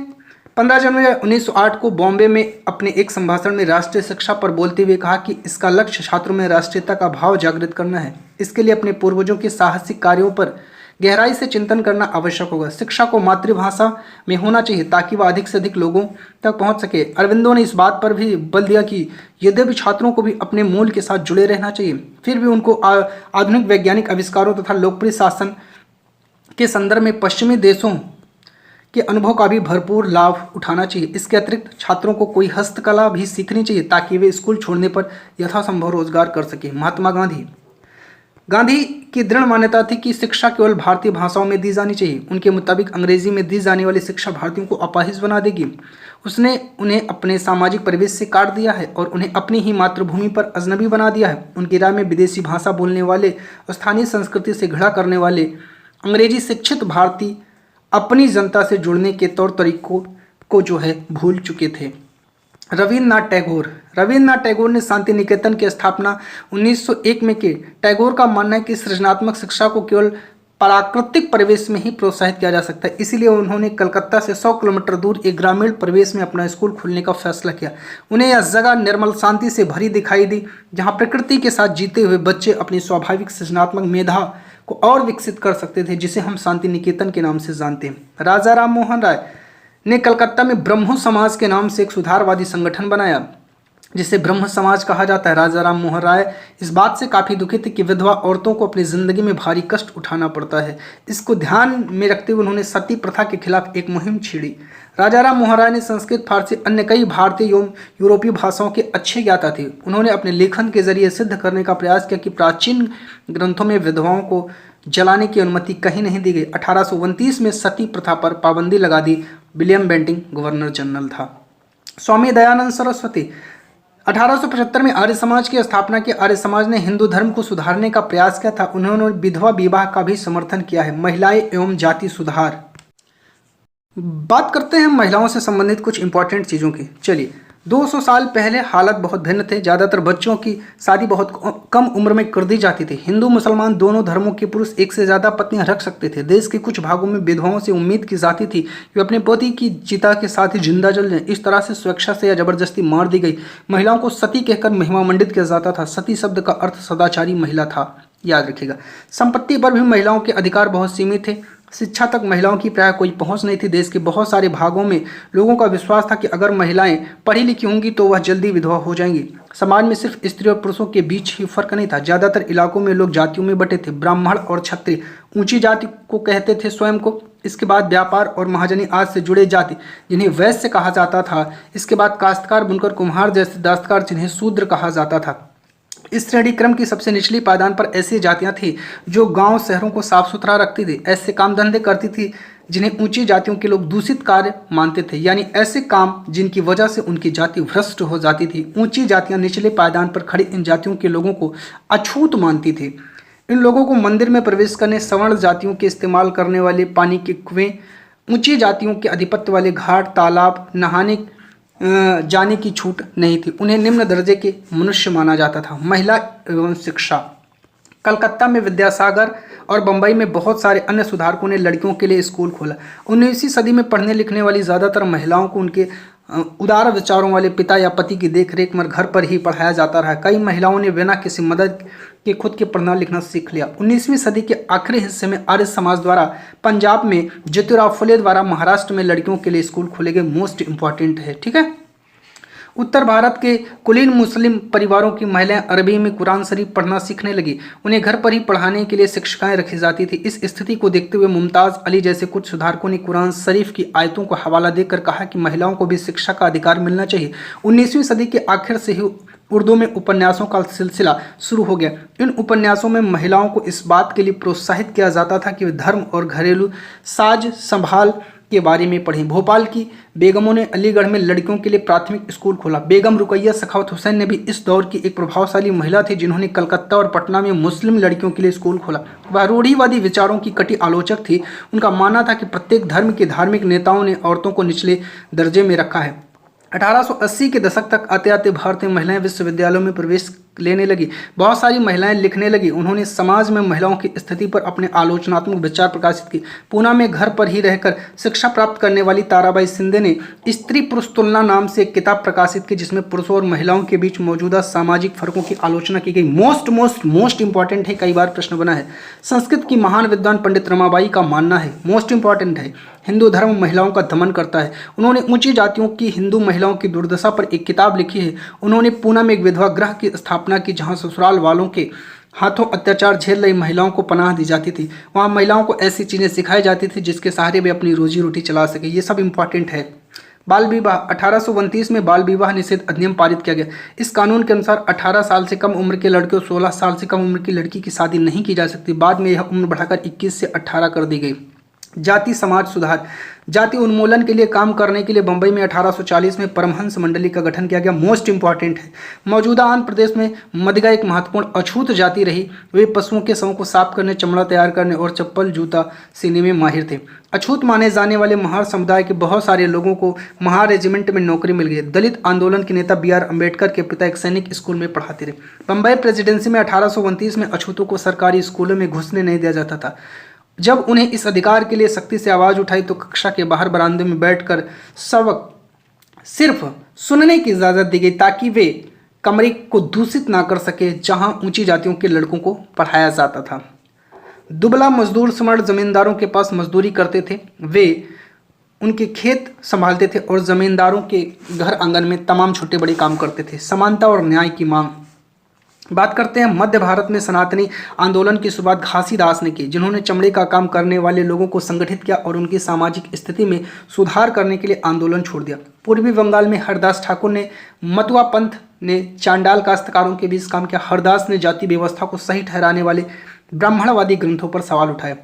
15 जनवरी 1908 को बॉम्बे में अपने एक संभाषण में राष्ट्रीय शिक्षा पर बोलते हुए कहा कि इसका लक्ष्य छात्रों में राष्ट्रीयता का भाव जागृत करना है। इसके लिए अपने पूर्वजों के साहसिक कार्यों पर गहराई से चिंतन करना आवश्यक होगा। शिक्षा को मातृभाषा में होना चाहिए ताकि वह अधिक से अधिक लोगों तक पहुंच सके। अरविंदो ने इस बात पर भी बल दिया कि यद्यपि छात्रों को भी अपने मूल के साथ जुड़े रहना चाहिए, फिर भी उनको आधुनिक वैज्ञानिक आविष्कारों तथा लोकप्रिय शासन के संदर्भ में पश्चिमी देशों के अनुभव का भी भरपूर लाभ उठाना चाहिए। इसके अतिरिक्त छात्रों को कोई हस्तकला भी सीखनी चाहिए ताकि वे स्कूल छोड़ने पर यथासंभव रोजगार कर सके। महात्मा गांधी गांधी की दृढ़ मान्यता थी कि शिक्षा केवल भारतीय भाषाओं में दी जानी चाहिए। उनके मुताबिक अंग्रेजी में दी जाने वाली शिक्षा भारतीयों को अपाहिज बना देगी। उसने उन्हें अपने सामाजिक परिवेश से काट दिया है और उन्हें अपनी ही मातृभूमि पर अजनबी बना दिया है। उनकी राय में विदेशी भाषा बोलने वाले, स्थानीय संस्कृति से घृणा करने वाले अंग्रेजी शिक्षित भारतीय अपनी जनता से जुड़ने के तौर तरीकों को जो है भूल चुके थे। रविन्द्रनाथ टैगोर ने शांति निकेतन की स्थापना 1901 में की। टैगोर का मानना है कि सृजनात्मक शिक्षा को केवल प्राकृतिक परिवेश में ही प्रोत्साहित किया जा सकता है। इसीलिए उन्होंने कलकत्ता से 100 किलोमीटर दूर एक ग्रामीण परिवेश में अपना स्कूल खोलने का फैसला किया। उन्हें यह जगह निर्मल शांति से भरी दिखाई दी, जहाँ प्रकृति के साथ जीते हुए बच्चे अपनी स्वाभाविक सृजनात्मक मेधा को और विकसित कर सकते थे, जिसे हम शांति निकेतन के नाम से जानते हैं। राजा राम मोहन राय ने कलकत्ता में ब्रह्मो समाज के नाम से एक सुधारवादी संगठन बनाया, जिसे ब्रह्म समाज कहा जाता है। राजा राम मोहन राय इस बात से काफ़ी दुखी थे कि विधवा औरतों को अपनी ज़िंदगी में भारी कष्ट उठाना पड़ता है। इसको ध्यान में रखते हुए उन्होंने सती प्रथा के खिलाफ एक मुहिम छेड़ी। राजा राम मोहन राय ने संस्कृत, फारसी, अन्य कई भारतीय एवं यूरोपीय भाषाओं के अच्छे ज्ञाता थे। उन्होंने अपने लेखन के जरिए सिद्ध करने का प्रयास किया कि प्राचीन ग्रंथों में विधवाओं को जलाने की अनुमति कहीं नहीं दी गई। 1829 में सती प्रथा पर पाबंदी लगा दी। विलियम बेंटिंग गवर्नर जनरल था। स्वामी दयानंद सरस्वती 1875 में आर्य समाज की स्थापना की। आर्य समाज ने हिंदू धर्म को सुधारने का प्रयास किया था। उन्होंने विधवा विवाह का भी समर्थन किया है। महिलाएं एवं जाति सुधार। बात करते हैं महिलाओं से संबंधित कुछ इंपॉर्टेंट चीज़ों की। चलिए, 200 साल पहले हालत बहुत भिन्न थे। ज़्यादातर बच्चों की शादी बहुत कम उम्र में कर दी जाती थी। हिंदू मुसलमान दोनों धर्मों के पुरुष एक से ज़्यादा पत्नियां रख सकते थे। देश के कुछ भागों में विधवाओं से उम्मीद की जाती थी कि वे अपने पति की चिता के साथ ही जिंदा जल जाएं। इस तरह से स्वेच्छा से या जबरदस्ती मार दी गई। महिलाओं को सती कहकर महिमा मंडित किया जाता था। सती शब्द का अर्थ सदाचारी महिला था, याद रखिएगा। संपत्ति पर भी महिलाओं के अधिकार बहुत सीमित थे। शिक्षा तक महिलाओं की प्राय कोई पहुंच नहीं थी। देश के बहुत सारे भागों में लोगों का विश्वास था कि अगर महिलाएं पढ़ी लिखी होंगी तो वह जल्दी विधवा हो जाएंगी। समाज में सिर्फ स्त्री और पुरुषों के बीच ही फर्क नहीं था। ज़्यादातर इलाकों में लोग जातियों में बटे थे। ब्राह्मण और क्षत्रिय ऊंची जाति को कहते थे स्वयं को। इसके बाद व्यापार और महाजनी आज से जुड़े जाति, जिन्हें वैश्य कहा जाता था। इसके बाद काश्तकार, बुनकर, कुम्हार जैसे दस्तकार, जिन्हें शूद्र कहा जाता था। इस श्रेणी क्रम की सबसे निचली पायदान पर ऐसी जातियां थीं जो गांव शहरों को साफ सुथरा रखती थी। ऐसे काम धंधे करती थी जिन्हें ऊंची जातियों के लोग दूषित कार्य मानते थे, यानी ऐसे काम जिनकी वजह से उनकी जाति भ्रष्ट हो जाती थी। ऊंची जातियां निचले पायदान पर खड़ी इन जातियों के लोगों को अछूत मानती थी। इन लोगों को मंदिर में प्रवेश करने, सवर्ण जातियों के इस्तेमाल करने वाले पानी के कुएं, ऊंची जातियों के आधिपत्य वाले घाट, तालाब, नहाने जाने की छूट नहीं थी। उन्हें निम्न दर्जे के मनुष्य माना जाता था। महिला एवं शिक्षा। कलकत्ता में विद्यासागर और बंबई में बहुत सारे अन्य सुधारकों ने लड़कियों के लिए स्कूल खोला। 19वीं सदी में पढ़ने लिखने वाली ज़्यादातर महिलाओं को उनके उदार विचारों वाले पिता या पति की देखरेख में घर पर ही पढ़ाया जाता रहा। कई महिलाओं ने बिना किसी मदद के खुद के पढ़ना लिखना सीख लिया। 19वीं सदी के आखिरी हिस्से में आर्य समाज द्वारा पंजाब में ज्योतिराव फुले द्वारा महाराष्ट्र में लड़कियों के लिए स्कूल खोले गए। मोस्ट इंपॉर्टेंट है, ठीक है। उत्तर भारत के कुलीन मुस्लिम परिवारों की महिलाएं अरबी में कुरान शरीफ पढ़ना सीखने लगी। उन्हें घर पर ही पढ़ाने के लिए शिक्षिकाएं रखी जाती थी। इस स्थिति को देखते हुए मुमताज़ अली जैसे कुछ सुधारकों ने कुरान शरीफ की आयतों को हवाला देकर कहा कि महिलाओं को भी शिक्षा का अधिकार मिलना चाहिए। 19वीं सदी के आखिर से ही उर्दू में उपन्यासों का सिलसिला शुरू हो गया। इन उपन्यासों में महिलाओं को इस बात के लिए प्रोत्साहित किया जाता था कि वे धर्म और घरेलू साज संभाल के बारे में पढ़ें। भोपाल की बेगमों ने अलीगढ़ में लड़कियों के लिए प्राथमिक स्कूल खोला। बेगम रुकैया सखावत हुसैन ने भी इस दौर की एक प्रभावशाली महिला थी, जिन्होंने कलकत्ता और पटना में मुस्लिम लड़कियों के लिए स्कूल खोला। वह रूढ़िवादी विचारों की कटी आलोचक थी। उनका मानना था कि प्रत्येक धर्म के धार्मिक नेताओं ने औरतों को निचले दर्जे में रखा है। 1880 के दशक तक आते आते भारतीय महिलाएं विश्वविद्यालयों में प्रवेश लेने लगी। बहुत सारी महिलाएं लिखने लगी। उन्होंने समाज में महिलाओं की स्थिति पर अपने आलोचनात्मक विचार प्रकाशित किए। पूना में घर पर ही रहकर शिक्षा प्राप्त करने वाली ताराबाई शिंदे ने स्त्री पुरुष तुलना नाम से एक किताब प्रकाशित की, जिसमें पुरुषों और महिलाओं के बीच मौजूदा सामाजिक फर्कों की आलोचना की गई। मोस्ट इंपॉर्टेंट है, कई बार प्रश्न बना है। संस्कृत की महान विद्वान पंडित रमाबाई का मानना है, मोस्ट इंपॉर्टेंट है, हिंदू धर्म महिलाओं का दमन करता है। उन्होंने ऊंची जातियों की हिंदू महिलाओं की दुर्दशा पर एक किताब लिखी है। उन्होंने पूना में एक विधवा गृह की स्थापना की, जहां ससुराल वालों के हाथों अत्याचार झेल रही महिलाओं को पनाह दी जाती थी। वहाँ महिलाओं को ऐसी चीज़ें सिखाई जाती थी जिसके सहारे वे अपनी रोजी रोटी चला सके। ये सब इंपॉर्टेंट है। बाल विवाह 1829 में बाल विवाह निषेध अधिनियम पारित किया गया। इस कानून के अनुसार 18 साल से कम उम्र के लड़के और 16 साल से कम उम्र की लड़की की शादी नहीं की जा सकती। बाद में यह उम्र बढ़ाकर 21 से 18 कर दी गई। जाति समाज सुधार, जाति उन्मूलन के लिए काम करने के लिए बंबई में 1840 में परमहंस मंडली का गठन किया गया। मोस्ट इंपॉर्टेंट है। मौजूदा आंध्र प्रदेश में मदिगा एक महत्वपूर्ण अछूत जाति रही। वे पशुओं के शवों को साफ करने, चमड़ा तैयार करने और चप्पल जूता सीने में माहिर थे। अछूत माने जाने वाले महार समुदाय के बहुत सारे लोगों को महार रेजिमेंट में नौकरी मिल गई। दलित आंदोलन के नेता BR अम्बेडकर के पिता एक सैनिक स्कूल में पढ़ाते रहे। बंबई प्रेसिडेंसी में 1829 में अछूतों को सरकारी स्कूलों में घुसने नहीं दिया जाता था। जब उन्हें इस अधिकार के लिए सख्ती से आवाज़ उठाई तो कक्षा के बाहर बरामदे में बैठकर सबक सिर्फ सुनने की इजाज़त दी गई ताकि वे कमरे को दूषित ना कर सके जहां ऊंची जातियों के लड़कों को पढ़ाया जाता था। दुबला मजदूर समर्थ जमींदारों के पास मजदूरी करते थे। वे उनके खेत संभालते थे और जमींदारों के घर आंगन में तमाम छोटे बड़े काम करते थे। समानता और न्याय की मांग। बात करते हैं मध्य भारत में सनातनी आंदोलन की शुरुआत घासीदास ने की, जिन्होंने चमड़े का काम करने वाले लोगों को संगठित किया और उनकी सामाजिक स्थिति में सुधार करने के लिए आंदोलन छोड़ दिया। पूर्वी बंगाल में हरदास ठाकुर ने मतुआ पंथ ने चांडाल काश्तकारों के बीच काम किया। हरदास ने जाति व्यवस्था को सही ठहराने वाले ब्राह्मणवादी ग्रंथों पर सवाल उठाया।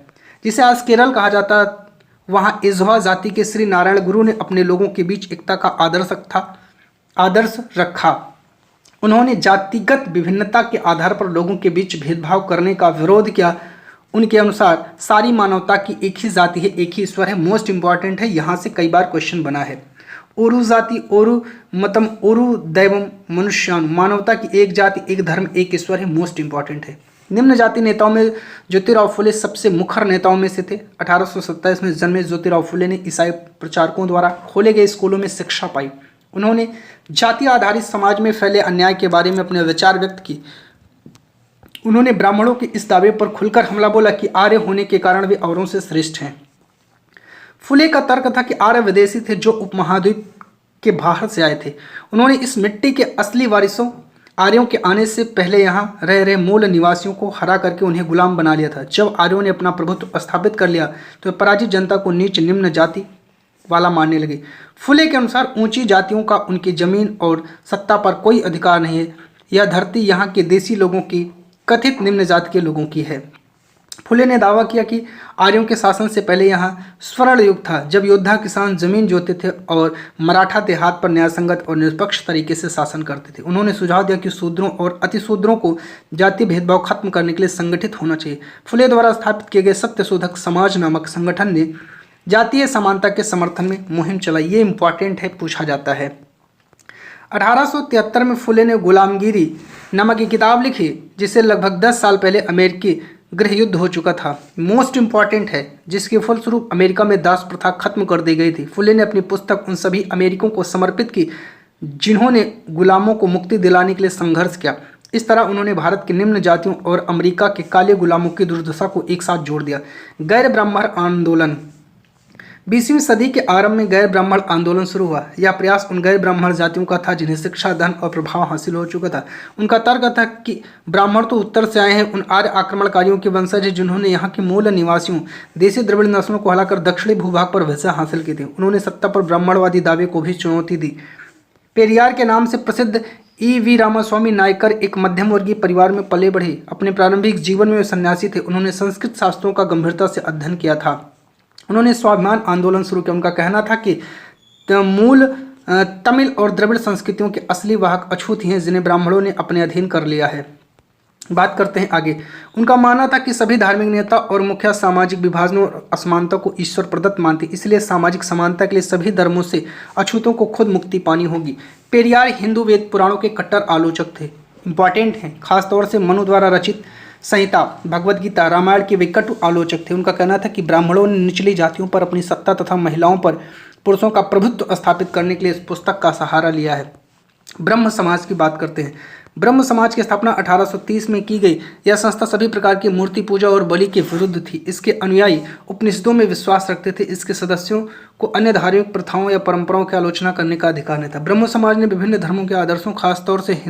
जिसे आज केरल कहा जाता, वहाँ इजवा जाति के श्री नारायण गुरु ने अपने लोगों के बीच एकता का आदर्श रखा। उन्होंने जातिगत विभिन्नता के आधार पर लोगों के बीच भेदभाव करने का विरोध किया। उनके अनुसार सारी मानवता की एक ही जाति है, एक ही ईश्वर है। मोस्ट इंपॉर्टेंट है, यहाँ से कई बार क्वेश्चन बना है। ओरु जाति ओरु मतम ओरु दैवम मनुष्यान, मानवता की एक जाति, एक धर्म, एक ईश्वर है। मोस्ट इंपॉर्टेंट है। निम्न जाति नेताओं में ज्योतिराव फुले सबसे मुखर नेताओं में से थे। 1827 में जन्मे ज्योतिराव फुले ने ईसाई प्रचारकों द्वारा खोले गए स्कूलों में शिक्षा पाई। उन्होंने जाति आधारित समाज में फैले अन्याय के बारे में अपने विचार व्यक्त किए। उन्होंने ब्राह्मणों के इस दावे पर खुलकर हमला बोला कि आर्य होने के कारण वे औरों से श्रेष्ठ हैं। फुले का तर्क था कि आर्य विदेशी थे जो उपमहाद्वीप के बाहर से आए थे। उन्होंने इस मिट्टी के असली वारिसों आर्यों के आने से पहले यहाँ रह रहे मूल निवासियों को हरा करके उन्हें गुलाम बना लिया था। जब आर्यों ने अपना प्रभुत्व स्थापित कर लिया तो पराजित जनता को नीच निम्न जाति वाला मानने लगे। फुले के अनुसार ऊंची जातियों का उनकी जमीन और सत्ता पर कोई अधिकार नहीं है। यह धरती यहाँ के देसी लोगों की, कथित निम्न जाति के लोगों की है। फुले ने दावा किया कि आर्यों के शासन से पहले यहाँ स्वर्ण युग था, जब योद्धा किसान जमीन जोते थे और मराठा देहात पर न्यायसंगत और निष्पक्ष तरीके से शासन करते थे। उन्होंने सुझाव दिया कि शूद्रों और अतिशूद्रों को जाति भेदभाव खत्म करने के लिए संगठित होना चाहिए। फुले द्वारा स्थापित किए गए सत्यशोधक समाज नामक संगठन ने जातीय समानता के समर्थन में मुहिम चलाई। ये इंपॉर्टेंट है, पूछा जाता है। 1873 में फुले ने गुलामगिरी नामक एक किताब लिखी, जिसे लगभग 10 साल पहले अमेरिकी गृह युद्ध हो चुका था। मोस्ट इंपॉर्टेंट है, जिसके फलस्वरूप अमेरिका में दास प्रथा खत्म कर दी गई थी। फुले ने अपनी पुस्तक उन सभी अमेरिकों को समर्पित की जिन्होंने गुलामों को मुक्ति दिलाने के लिए संघर्ष किया। इस तरह उन्होंने भारत के निम्न जातियों और अमेरिका के काले गुलामों की दुर्दशा को एक साथ जोड़ दिया। गैर ब्राह्मण आंदोलन। 20वीं सदी के आरंभ में गैर ब्राह्मण आंदोलन शुरू हुआ। यह प्रयास उन गैर ब्राह्मण जातियों का था जिन्हें शिक्षा, धन और प्रभाव हासिल हो चुका था। उनका तर्क था कि ब्राह्मण तो उत्तर से आए हैं, उन आर्य आक्रमणकारियों के वंशज हैं जिन्होंने यहाँ के मूल निवासियों देसी द्रविड़ नस्लों को हलाकर दक्षिणी भूभाग पर विजय हासिल की थी। उन्होंने सत्ता पर ब्राह्मणवादी दावे को भी चुनौती दी। पेरियार के नाम से प्रसिद्ध E.V. रामास्वामी नायकर एक मध्यम वर्गीय परिवार में पले बढ़े। अपने प्रारंभिक जीवन में वे सन्यासी थे। उन्होंने संस्कृत शास्त्रों का गंभीरता से अध्ययन किया था। उन्होंने स्वाभिमान आंदोलन शुरू किया। उनका कहना था कि मूल तमिल और द्रविड़ संस्कृतियों के असली वाहक अछूत ही हैं, जिन्हें ब्राह्मणों ने अपने अधीन कर लिया है। बात करते हैं आगे। उनका मानना था कि सभी धार्मिक नेता और मुखिया सामाजिक विभाजनों और असमानता को ईश्वर प्रदत्त मानते, इसलिए सामाजिक समानता के लिए सभी धर्मों से अछूतों को खुद मुक्ति पानी होगी। पेरियार हिंदू वेद पुराणों के कट्टर आलोचक थे। इंपॉर्टेंट हैं, खासतौर से मनु द्वारा रचित संहिता, भगवद गीता, रामायण के वे कटु आलोचक थे। उनका कहना था कि ब्राह्मणों ने निचली जातियों पर अपनी सत्ता तथा महिलाओं पर पुरुषों का प्रभुत्व स्थापित करने के लिए इस पुस्तक का सहारा लिया है। ब्रह्म समाज की बात करते हैं। ब्रह्म समाज की स्थापना 1830 में की गई। यह संस्था सभी प्रकार की मूर्ति पूजा और बलि के विरुद्ध थी। इसके अनुयायी उपनिषदों में विश्वास रखते थे। इसके सदस्यों को अन्य धार्मिक प्रथाओं या परंपराओं की आलोचना करने का अधिकार नहीं था। ब्रह्म समाज ने विभिन्न धर्मों के आदर्शों, खासतौर से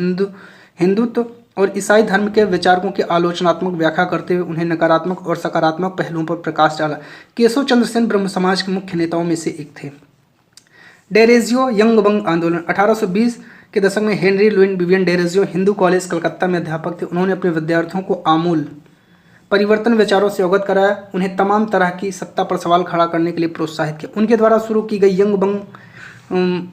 हिंदुत्व और ईसाई धर्म के विचारकों की आलोचनात्मक व्याख्या करते हुए उन्हें नकारात्मक और सकारात्मक पहलुओं पर प्रकाश डाला। केशव चंद्र सेन ब्रह्म समाज के मुख्य नेताओं में से एक थे। डेरेजियो यंग बंग आंदोलन 1820 के दशक में Henry Lewin Vivian Derozio Hindu college Calcutta में अध्यापक थे। उन्होंने अपने विद्यार्थियों को आमूल परिवर्तन विचारों से अवगत कराया, उन्हें तमाम तरह की सत्ता पर सवाल खड़ा करने के लिए प्रोत्साहित किया। उनके द्वारा शुरू की गई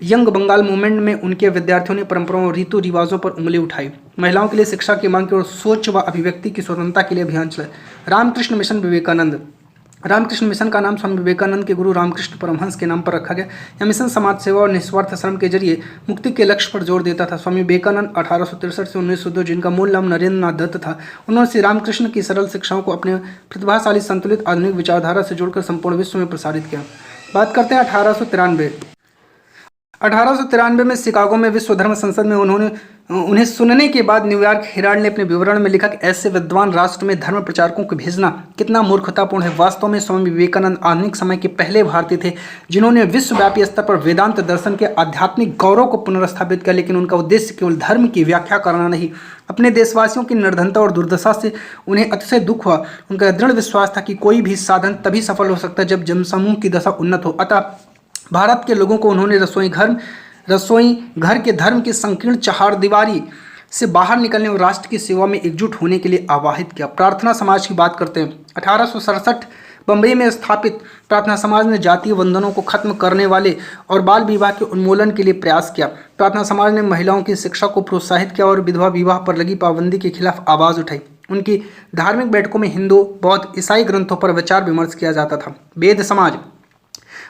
यंग बंगाल मूवमेंट में उनके विद्यार्थियों ने परंपराओं और रीति रिवाजों पर उंगली उठाई, महिलाओं के लिए शिक्षा की मांग की और सोच व अभिव्यक्ति की स्वतंत्रता के लिए अभियान चलाए। रामकृष्ण मिशन विवेकानंद। रामकृष्ण मिशन का नाम स्वामी विवेकानंद के गुरु रामकृष्ण परमहंस के नाम पर रखा गया। यह मिशन समाज सेवा और निस्वार्थ श्रम के जरिए मुक्ति के लक्ष्य पर जोर देता था। स्वामी विवेकानंद 1863 से 1902, जिनका मूल नाम नरेंद्र नाथ दत्त था, उन्होंने श्री रामकृष्ण की सरल शिक्षाओं को अपने प्रतिभाशाली संतुलित आधुनिक विचारधारा से जोड़कर संपूर्ण विश्व में प्रसारित किया। बात करते हैं 1893 में शिकागो में विश्व धर्म संसद में उन्हें सुनने के बाद न्यूयॉर्क हेराल्ड ने अपने विवरण में लिखा कि ऐसे विद्वान राष्ट्र में धर्म प्रचारकों को भेजना कितना मूर्खतापूर्ण है। वास्तव में स्वामी विवेकानंद आधुनिक समय के पहले भारतीय थे जिन्होंने विश्वव्यापी स्तर पर वेदांत दर्शन के आध्यात्मिक गौरव को पुनर्स्थापित किया, लेकिन उनका उद्देश्य केवल धर्म की व्याख्या करना नहीं। अपने देशवासियों की निर्धनता और दुर्दशा से उन्हें अतिशय दुख हुआ। उनका दृढ़ विश्वास था कि कोई भी साधन तभी सफल हो सकता है जब जनसमूह की दशा उन्नत हो। अतः भारत के लोगों को उन्होंने रसोई घर के धर्म की संकीर्ण चहारदीवारी से बाहर निकलने और राष्ट्र की सेवा में एकजुट होने के लिए आह्वाहित किया। प्रार्थना समाज की बात करते हैं। 1867 बम्बई में स्थापित प्रार्थना समाज ने जातीय बंधनों को खत्म करने वाले और बाल विवाह के उन्मूलन के लिए प्रयास किया। प्रार्थना समाज ने महिलाओं की शिक्षा को प्रोत्साहित किया और विधवा विवाह पर लगी पाबंदी के खिलाफ आवाज़ उठाई। उनकी धार्मिक बैठकों में हिंदू, बौद्ध, ईसाई ग्रंथों पर विचार विमर्श किया जाता था। वेद समाज।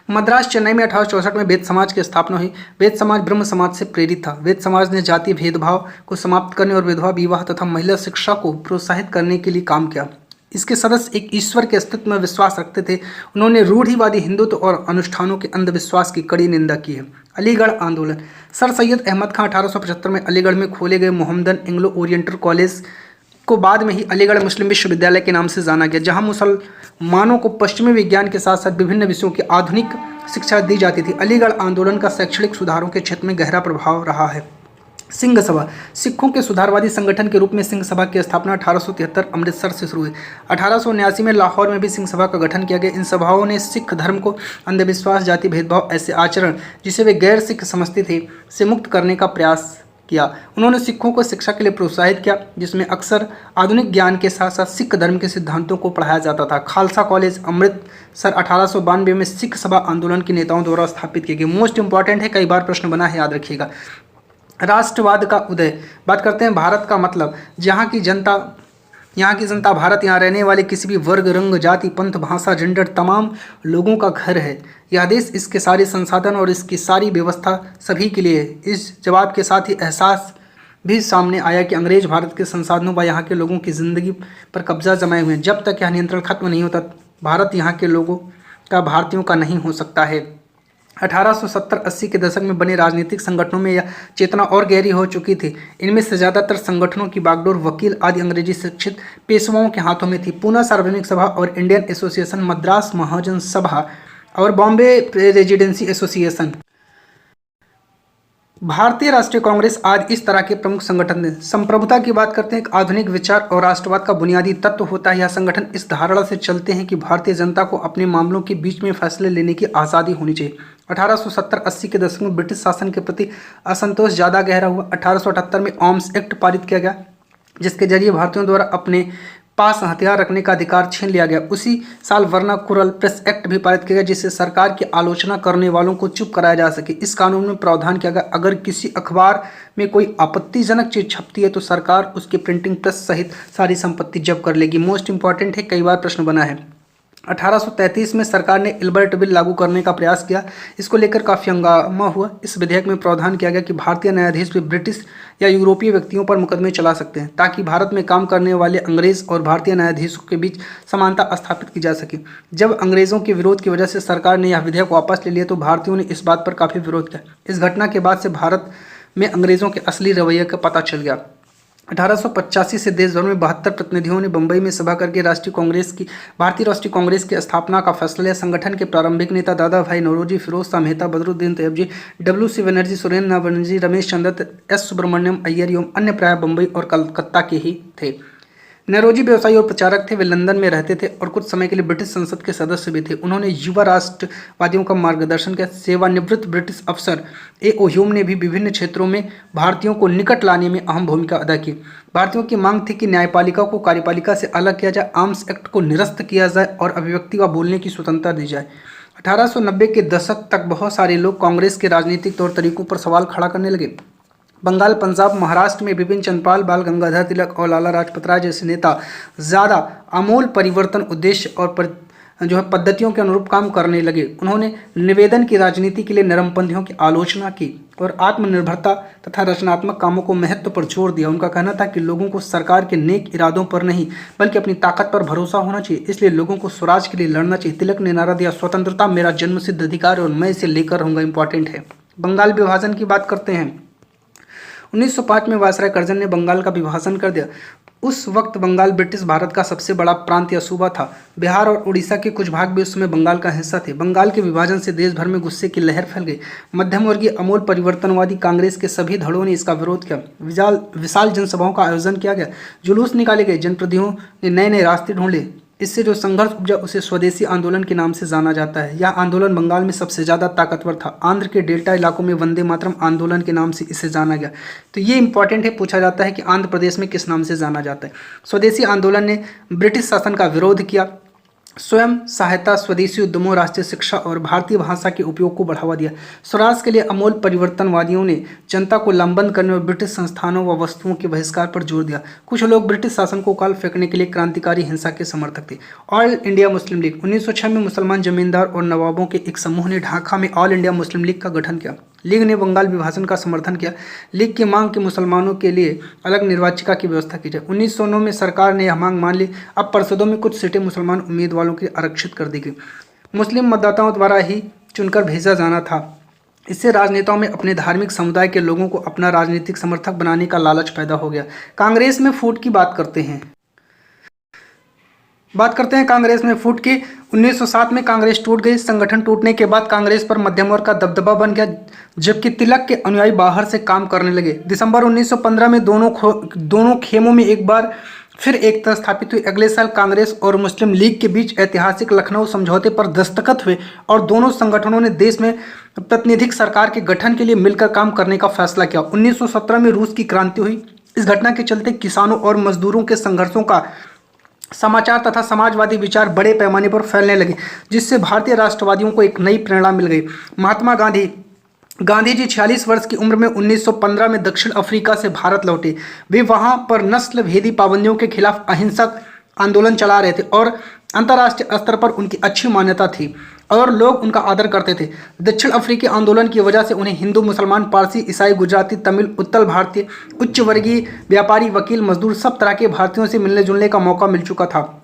मद्रास चेन्नई में 1864 में वेद समाज की स्थापना हुई। वेद समाज ब्रह्म समाज से प्रेरित था। वेद समाज ने जातीय भेदभाव को समाप्त करने और विधवा विवाह तथा महिला शिक्षा को प्रोत्साहित करने के लिए काम किया। इसके सदस्य एक ईश्वर के अस्तित्व में विश्वास रखते थे। उन्होंने रूढ़िवादी हिंदुत्व और अनुष्ठानों के अंधविश्वास की कड़ी निंदा की है। अलीगढ़ आंदोलन। सर सैयद अहमद खां 1875 में अलीगढ़ में खोले गए मोहम्मदन एंग्लो ओरिएंटल कॉलेज को बाद में ही अलीगढ़ मुस्लिम विश्वविद्यालय के नाम से जाना गया, जहां मुसलमानों को पश्चिमी विज्ञान के साथ साथ विभिन्न विषयों की आधुनिक शिक्षा दी जाती थी। अलीगढ़ आंदोलन का शैक्षणिक सुधारों के क्षेत्र में गहरा प्रभाव रहा है। सिंह सभा। सिखों के सुधारवादी संगठन के रूप में सिंह सभा की स्थापना 1873 अमृतसर से शुरू हुई। 1879 में लाहौर में भी सिंह सभा का गठन किया गया। इन सभाओं ने सिख धर्म को अंधविश्वास, जाति भेदभाव, ऐसे आचरण जिसे वे गैर सिख समझते थे, से मुक्त करने का प्रयास किया। उन्होंने सिखों को शिक्षा के लिए प्रोत्साहित किया, जिसमें अक्सर आधुनिक ज्ञान के साथ साथ सिख धर्म के सिद्धांतों को पढ़ाया जाता था। खालसा कॉलेज अमृतसर 1892 में सिख सभा आंदोलन के नेताओं द्वारा स्थापित किए गए। मोस्ट इंपॉर्टेंट है, कई बार प्रश्न बना है, याद रखिएगा। राष्ट्रवाद का उदय। बात करते हैं भारत का मतलब। यहाँ की जनता भारत, यहाँ रहने वाले किसी भी वर्ग, रंग, जाति, पंथ, भाषा, जेंडर तमाम लोगों का घर है। यह देश, इसके सारे संसाधन और इसकी सारी व्यवस्था सभी के लिए है। इस जवाब के साथ ही एहसास भी सामने आया कि अंग्रेज भारत के संसाधनों व यहाँ के लोगों की ज़िंदगी पर कब्जा जमाए हुए हैं। जब तक यह नियंत्रण खत्म नहीं होता, भारत यहाँ के लोगों का भारतीयों का नहीं हो सकता है। 1870-80 के दशक में बने राजनीतिक संगठनों में यह चेतना और गहरी हो चुकी थी। इनमें से ज़्यादातर संगठनों की बागडोर वकील आदि अंग्रेजी शिक्षित पेशवाओं के हाथों में थी। पूना सार्वजनिक सभा और इंडियन एसोसिएशन, मद्रास महाजन सभा और बॉम्बे रेजिडेंसी एसोसिएशन, भारतीय राष्ट्रीय कांग्रेस आज इस तरह के प्रमुख संगठन हैं। संप्रभुता की बात करते हैं। आधुनिक विचार और राष्ट्रवाद का बुनियादी तत्व होता है। यह संगठन इस धारणा से चलते हैं कि भारतीय जनता को अपने मामलों के बीच में फैसले लेने की आज़ादी होनी चाहिए। 1870-80 के दशक में ब्रिटिश शासन के प्रति असंतोष ज़्यादा गहरा हुआ। 1878 में आर्म्स एक्ट पारित किया गया, जिसके जरिए भारतीयों द्वारा अपने पास हथियार रखने का अधिकार छीन लिया गया। उसी साल वर्नाकुलर प्रेस एक्ट भी पारित किया गया, जिससे सरकार की आलोचना करने वालों को चुप कराया जा सके। इस कानून में प्रावधान किया गया, अगर किसी अखबार में कोई आपत्तिजनक चीज़ छपती है तो सरकार उसके प्रिंटिंग प्रेस सहित सारी संपत्ति जब्त कर लेगी। मोस्ट इंपॉर्टेंट है, कई बार प्रश्न बना है। 1833 में सरकार ने इल्बर्ट बिल लागू करने का प्रयास किया। इसको लेकर काफ़ी हंगामा हुआ। इस विधेयक में प्रावधान किया गया कि भारतीय न्यायाधीश भी ब्रिटिश या यूरोपीय व्यक्तियों पर मुकदमे चला सकते हैं, ताकि भारत में काम करने वाले अंग्रेज और भारतीय न्यायाधीशों के बीच समानता स्थापित की जा सके। जब अंग्रेज़ों के विरोध की वजह से सरकार ने यह विधेयक वापस ले लिया तो भारतीयों ने इस बात पर काफ़ी विरोध किया। इस घटना के बाद से भारत में अंग्रेज़ों के असली रवैये का पता चल गया। 1885 से देश भर में 72 प्रतिनिधियों ने बंबई में सभा करके भारतीय राष्ट्रीय कांग्रेस की स्थापना का फैसला लिया। संगठन के प्रारंभिक नेता दादा भाई नौरोजी, फिरोज शाह मेहता, बदरुद्दीन तैयबजी, W.C. बनर्जी, सुरेंद्र बनर्जी, रमेश चंद्र, S. सुब्रमण्यम अय्यर एवं अन्य प्राय बंबई और कलकत्ता के ही थे। नौरोजी व्यवसायी और प्रचारक थे। वे लंदन में रहते थे और कुछ समय के लिए ब्रिटिश संसद के सदस्य भी थे। उन्होंने युवा राष्ट्रवादियों का मार्गदर्शन किया। सेवानिवृत्त ब्रिटिश अफसर A.O. ह्यूम ने भी विभिन्न क्षेत्रों में भारतीयों को निकट लाने में अहम भूमिका अदा की। भारतीयों की मांग थी कि न्यायपालिका को कार्यपालिका से अलग किया जाए, आर्म्स एक्ट को निरस्त किया जाए और अभिव्यक्ति व बोलने की स्वतंत्रता दी जाए। 1890 के दशक तक बहुत सारे लोग कांग्रेस के राजनीतिक तौर तरीकों पर सवाल खड़ा करने लगे। बंगाल, पंजाब, महाराष्ट्र में बिपिन चंद्रपाल, बाल गंगाधर तिलक और लाला लाजपत राय जैसे नेता ज़्यादा आमूल परिवर्तन उद्देश्य और पद्धतियों के अनुरूप काम करने लगे। उन्होंने निवेदन की राजनीति के लिए नरमपंथियों की आलोचना की और आत्मनिर्भरता तथा रचनात्मक कामों को महत्व पर जोर दिया। उनका कहना था कि लोगों को सरकार के नेक इरादों पर नहीं बल्कि अपनी ताकत पर भरोसा होना चाहिए, इसलिए लोगों को स्वराज के लिए लड़ना चाहिए। तिलक ने नारा दिया, स्वतंत्रता मेरा जन्मसिद्ध अधिकार है और मैं इसे लेकर रहूंगा। इंपॉर्टेंट है। बंगाल विभाजन की बात करते हैं। 1905 में वायसराय कर्जन ने बंगाल का विभाजन कर दिया। उस वक्त बंगाल ब्रिटिश भारत का सबसे बड़ा प्रांत या सूबा था। बिहार और उड़ीसा के कुछ भाग भी उस समय बंगाल का हिस्सा थे। बंगाल के विभाजन से देश भर में गुस्से की लहर फैल गई। मध्यम वर्गीय अमूल परिवर्तनवादी कांग्रेस के सभी धड़ों ने इसका विरोध किया। विशाल जनसभाओं का आयोजन किया गया, जुलूस निकाले गए, जनप्रतिनिधियों ने नए नए रास्ते ढूंढे। इससे जो संघर्ष उपजा उसे स्वदेशी आंदोलन के नाम से जाना जाता है। यह आंदोलन बंगाल में सबसे ज़्यादा ताकतवर था। आंध्र के डेल्टा इलाकों में वंदे मातरम आंदोलन के नाम से इसे जाना गया। तो ये इंपॉर्टेंट है, पूछा जाता है कि आंध्र प्रदेश में किस नाम से जाना जाता है। स्वदेशी आंदोलन ने ब्रिटिश शासन का विरोध किया। स्वयं सहायता, स्वदेशी उद्यमों, राष्ट्रीय शिक्षा और भारतीय भाषा के उपयोग को बढ़ावा दिया। स्वराज के लिए अमूल परिवर्तनवादियों ने जनता को लामबंद करने और ब्रिटिश संस्थानों व वस्तुओं के बहिष्कार पर जोर दिया। कुछ लोग ब्रिटिश शासन को काल फेंकने के लिए क्रांतिकारी हिंसा के समर्थक थे। ऑल इंडिया मुस्लिम लीग 1906 में मुसलमान जमींदार और नवाबों के एक समूह ने ढाका में ऑल इंडिया मुस्लिम लीग का गठन किया। लीग ने बंगाल विभाजन का समर्थन किया। लीग की मांग कि मुसलमानों के लिए अलग निर्वाचिका की व्यवस्था की जाए। 1909 में सरकार ने यह मांग मान ली। अब परिषदों में कुछ सीटें मुसलमान उम्मीदवारों के लिए आरक्षित कर दी गई। मुस्लिम मतदाताओं द्वारा ही चुनकर भेजा जाना था। इससे राजनेताओं में अपने धार्मिक समुदाय के लोगों को अपना राजनीतिक समर्थक बनाने का लालच पैदा हो गया। कांग्रेस में फूट की बात करते हैं कांग्रेस में फूट की। 1907 में कांग्रेस टूट गई। संगठन टूटने के बाद कांग्रेस पर मध्यम वर्ग का दबदबा बन गया, जबकि तिलक के अनुयायी बाहर से काम करने लगे। दिसंबर 1915 में दोनों खेमों में एक बार फिर एकता स्थापित हुई। अगले साल कांग्रेस और मुस्लिम लीग के बीच ऐतिहासिक लखनऊ समझौते पर दस्तखत हुए और दोनों संगठनों ने देश में प्रतिनिधिक सरकार के गठन के लिए मिलकर काम करने का फैसला किया। 1917 में रूस की क्रांति हुई। इस घटना के चलते किसानों और मजदूरों के संघर्षों का समाचार तथा समाजवादी विचार बड़े पैमाने पर फैलने लगे, जिससे भारतीय राष्ट्रवादियों को एक नई प्रेरणा मिल गई। महात्मा गांधी जी 46 वर्ष की उम्र में 1915 में दक्षिण अफ्रीका से भारत लौटे। वे वहां पर नस्ल भेदी पाबंदियों के खिलाफ अहिंसक आंदोलन चला रहे थे और अंतर्राष्ट्रीय स्तर पर उनकी अच्छी मान्यता थी और लोग उनका आदर करते थे। दक्षिण अफ्रीकी आंदोलन की वजह से उन्हें हिंदू, मुसलमान, पारसी, ईसाई, गुजराती, तमिल, उत्तर भारतीय, उच्च वर्गीय, व्यापारी, वकील, मजदूर सब तरह के भारतीयों से मिलने जुलने का मौका मिल चुका था।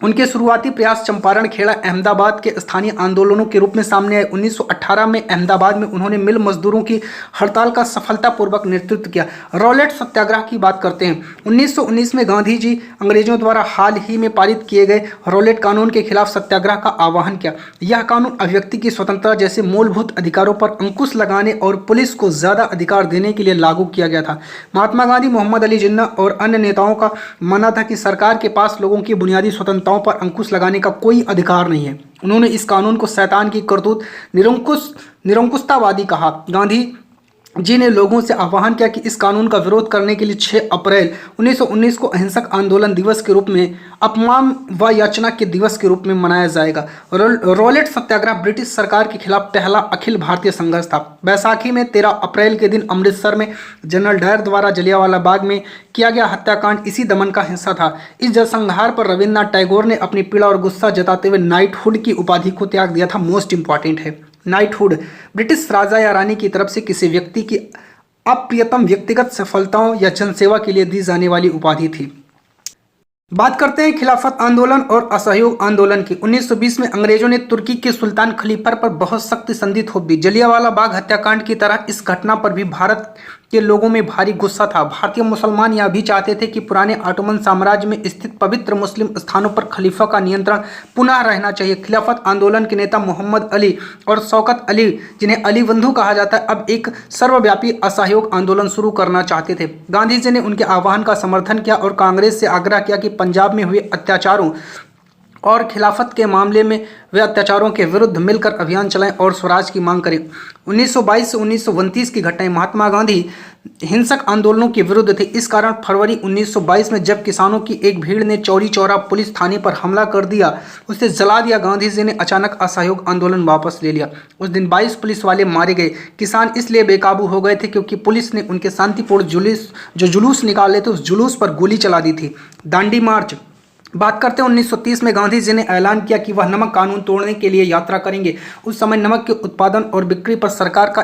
उनके शुरुआती प्रयास चंपारण, खेड़ा, अहमदाबाद के स्थानीय आंदोलनों के रूप में सामने आए। 1918 में अहमदाबाद में उन्होंने मिल मजदूरों की हड़ताल का सफलतापूर्वक नेतृत्व किया। रॉलेट सत्याग्रह की बात करते हैं। 1919 में गांधी जी अंग्रेजों द्वारा हाल ही में पारित किए गए रॉलेट कानून के खिलाफ सत्याग्रह का आह्वान किया। यह कानून अभिव्यक्ति की स्वतंत्रता जैसे मूलभूत अधिकारों पर अंकुश लगाने और पुलिस को ज्यादा अधिकार देने के लिए लागू किया गया था। महात्मा गांधी, मोहम्मद अली जिन्ना और अन्य नेताओं का मानना था कि सरकार के पास लोगों की बुनियादी स्वतंत्रताओं पर अंकुश लगाने का कोई अधिकार नहीं है। उन्होंने इस कानून को शैतान की करतूत, निरंकुशतावादी कहा। गांधी जी ने लोगों से आह्वान किया कि इस कानून का विरोध करने के लिए 6 अप्रैल 1919 को अहिंसक आंदोलन दिवस के रूप में, अपमान व याचना के दिवस के रूप में मनाया जाएगा। रॉलेट सत्याग्रह ब्रिटिश सरकार के खिलाफ पहला अखिल भारतीय संघर्ष था। बैसाखी में 13 अप्रैल के दिन अमृतसर में जनरल डायर द्वारा जलियांवाला बाग में किया गया हत्याकांड इसी दमन का हिस्सा था। इस जनसंहार पर रविन्द्रनाथ टैगोर ने अपनी पीड़ा और गुस्सा जताते हुए नाइटहुड की उपाधि को त्याग दिया था। मोस्ट इंपॉर्टेंट है। नाइटहुड ब्रिटिश राजा या रानी की तरफ से किसी व्यक्ति की अप्रियतम व्यक्तिगत सफलताओं या जनसेवा के लिए दी जाने वाली उपाधि थी। बात करते हैं खिलाफत आंदोलन और असहयोग आंदोलन की। 1920 में अंग्रेजों ने तुर्की के सुल्तान खलीफा पर बहुत सख्त संधि थोप दी। जलियांवाला बाग हत्याकांड की तरह इस घटना पर भी भारत के लोगों में भारी गुस्सा था। भारतीय मुसलमान यह भी चाहते थे कि पुराने ऑटोमन साम्राज्य में स्थित पवित्र मुस्लिम स्थानों पर खलीफा का नियंत्रण पुनः रहना चाहिए। खिलाफत आंदोलन के नेता मोहम्मद अली और शौकत अली, जिन्हें अली बंधु कहा जाता है, अब एक सर्वव्यापी असहयोग आंदोलन शुरू करना चाहते थे। गांधी जी ने उनके आह्वान का समर्थन किया और कांग्रेस से आग्रह किया कि पंजाब में हुए अत्याचारों और खिलाफत के मामले में वे अत्याचारों के विरुद्ध मिलकर अभियान चलाएं और स्वराज की मांग करें। 1922 से 1929 की घटनाएं। महात्मा गांधी हिंसक आंदोलनों के विरुद्ध थे। इस कारण फरवरी 1922 में जब किसानों की एक भीड़ ने चौरी चौरा पुलिस थाने पर हमला कर दिया, उसे जला दिया, गांधी जी ने अचानक असहयोग आंदोलन वापस ले लिया। उस दिन 22 पुलिस वाले मारे गए। किसान इसलिए बेकाबू हो गए थे क्योंकि पुलिस ने उनके शांतिपूर्ण जुलूस निकाले थे, उस जुलूस पर गोली चला दी थी। दांडी मार्च। बात करते हैं 1930 में गांधी जी ने ऐलान किया कि वह नमक कानून तोड़ने के लिए यात्रा करेंगे। उस समय नमक के उत्पादन और बिक्री पर सरकार का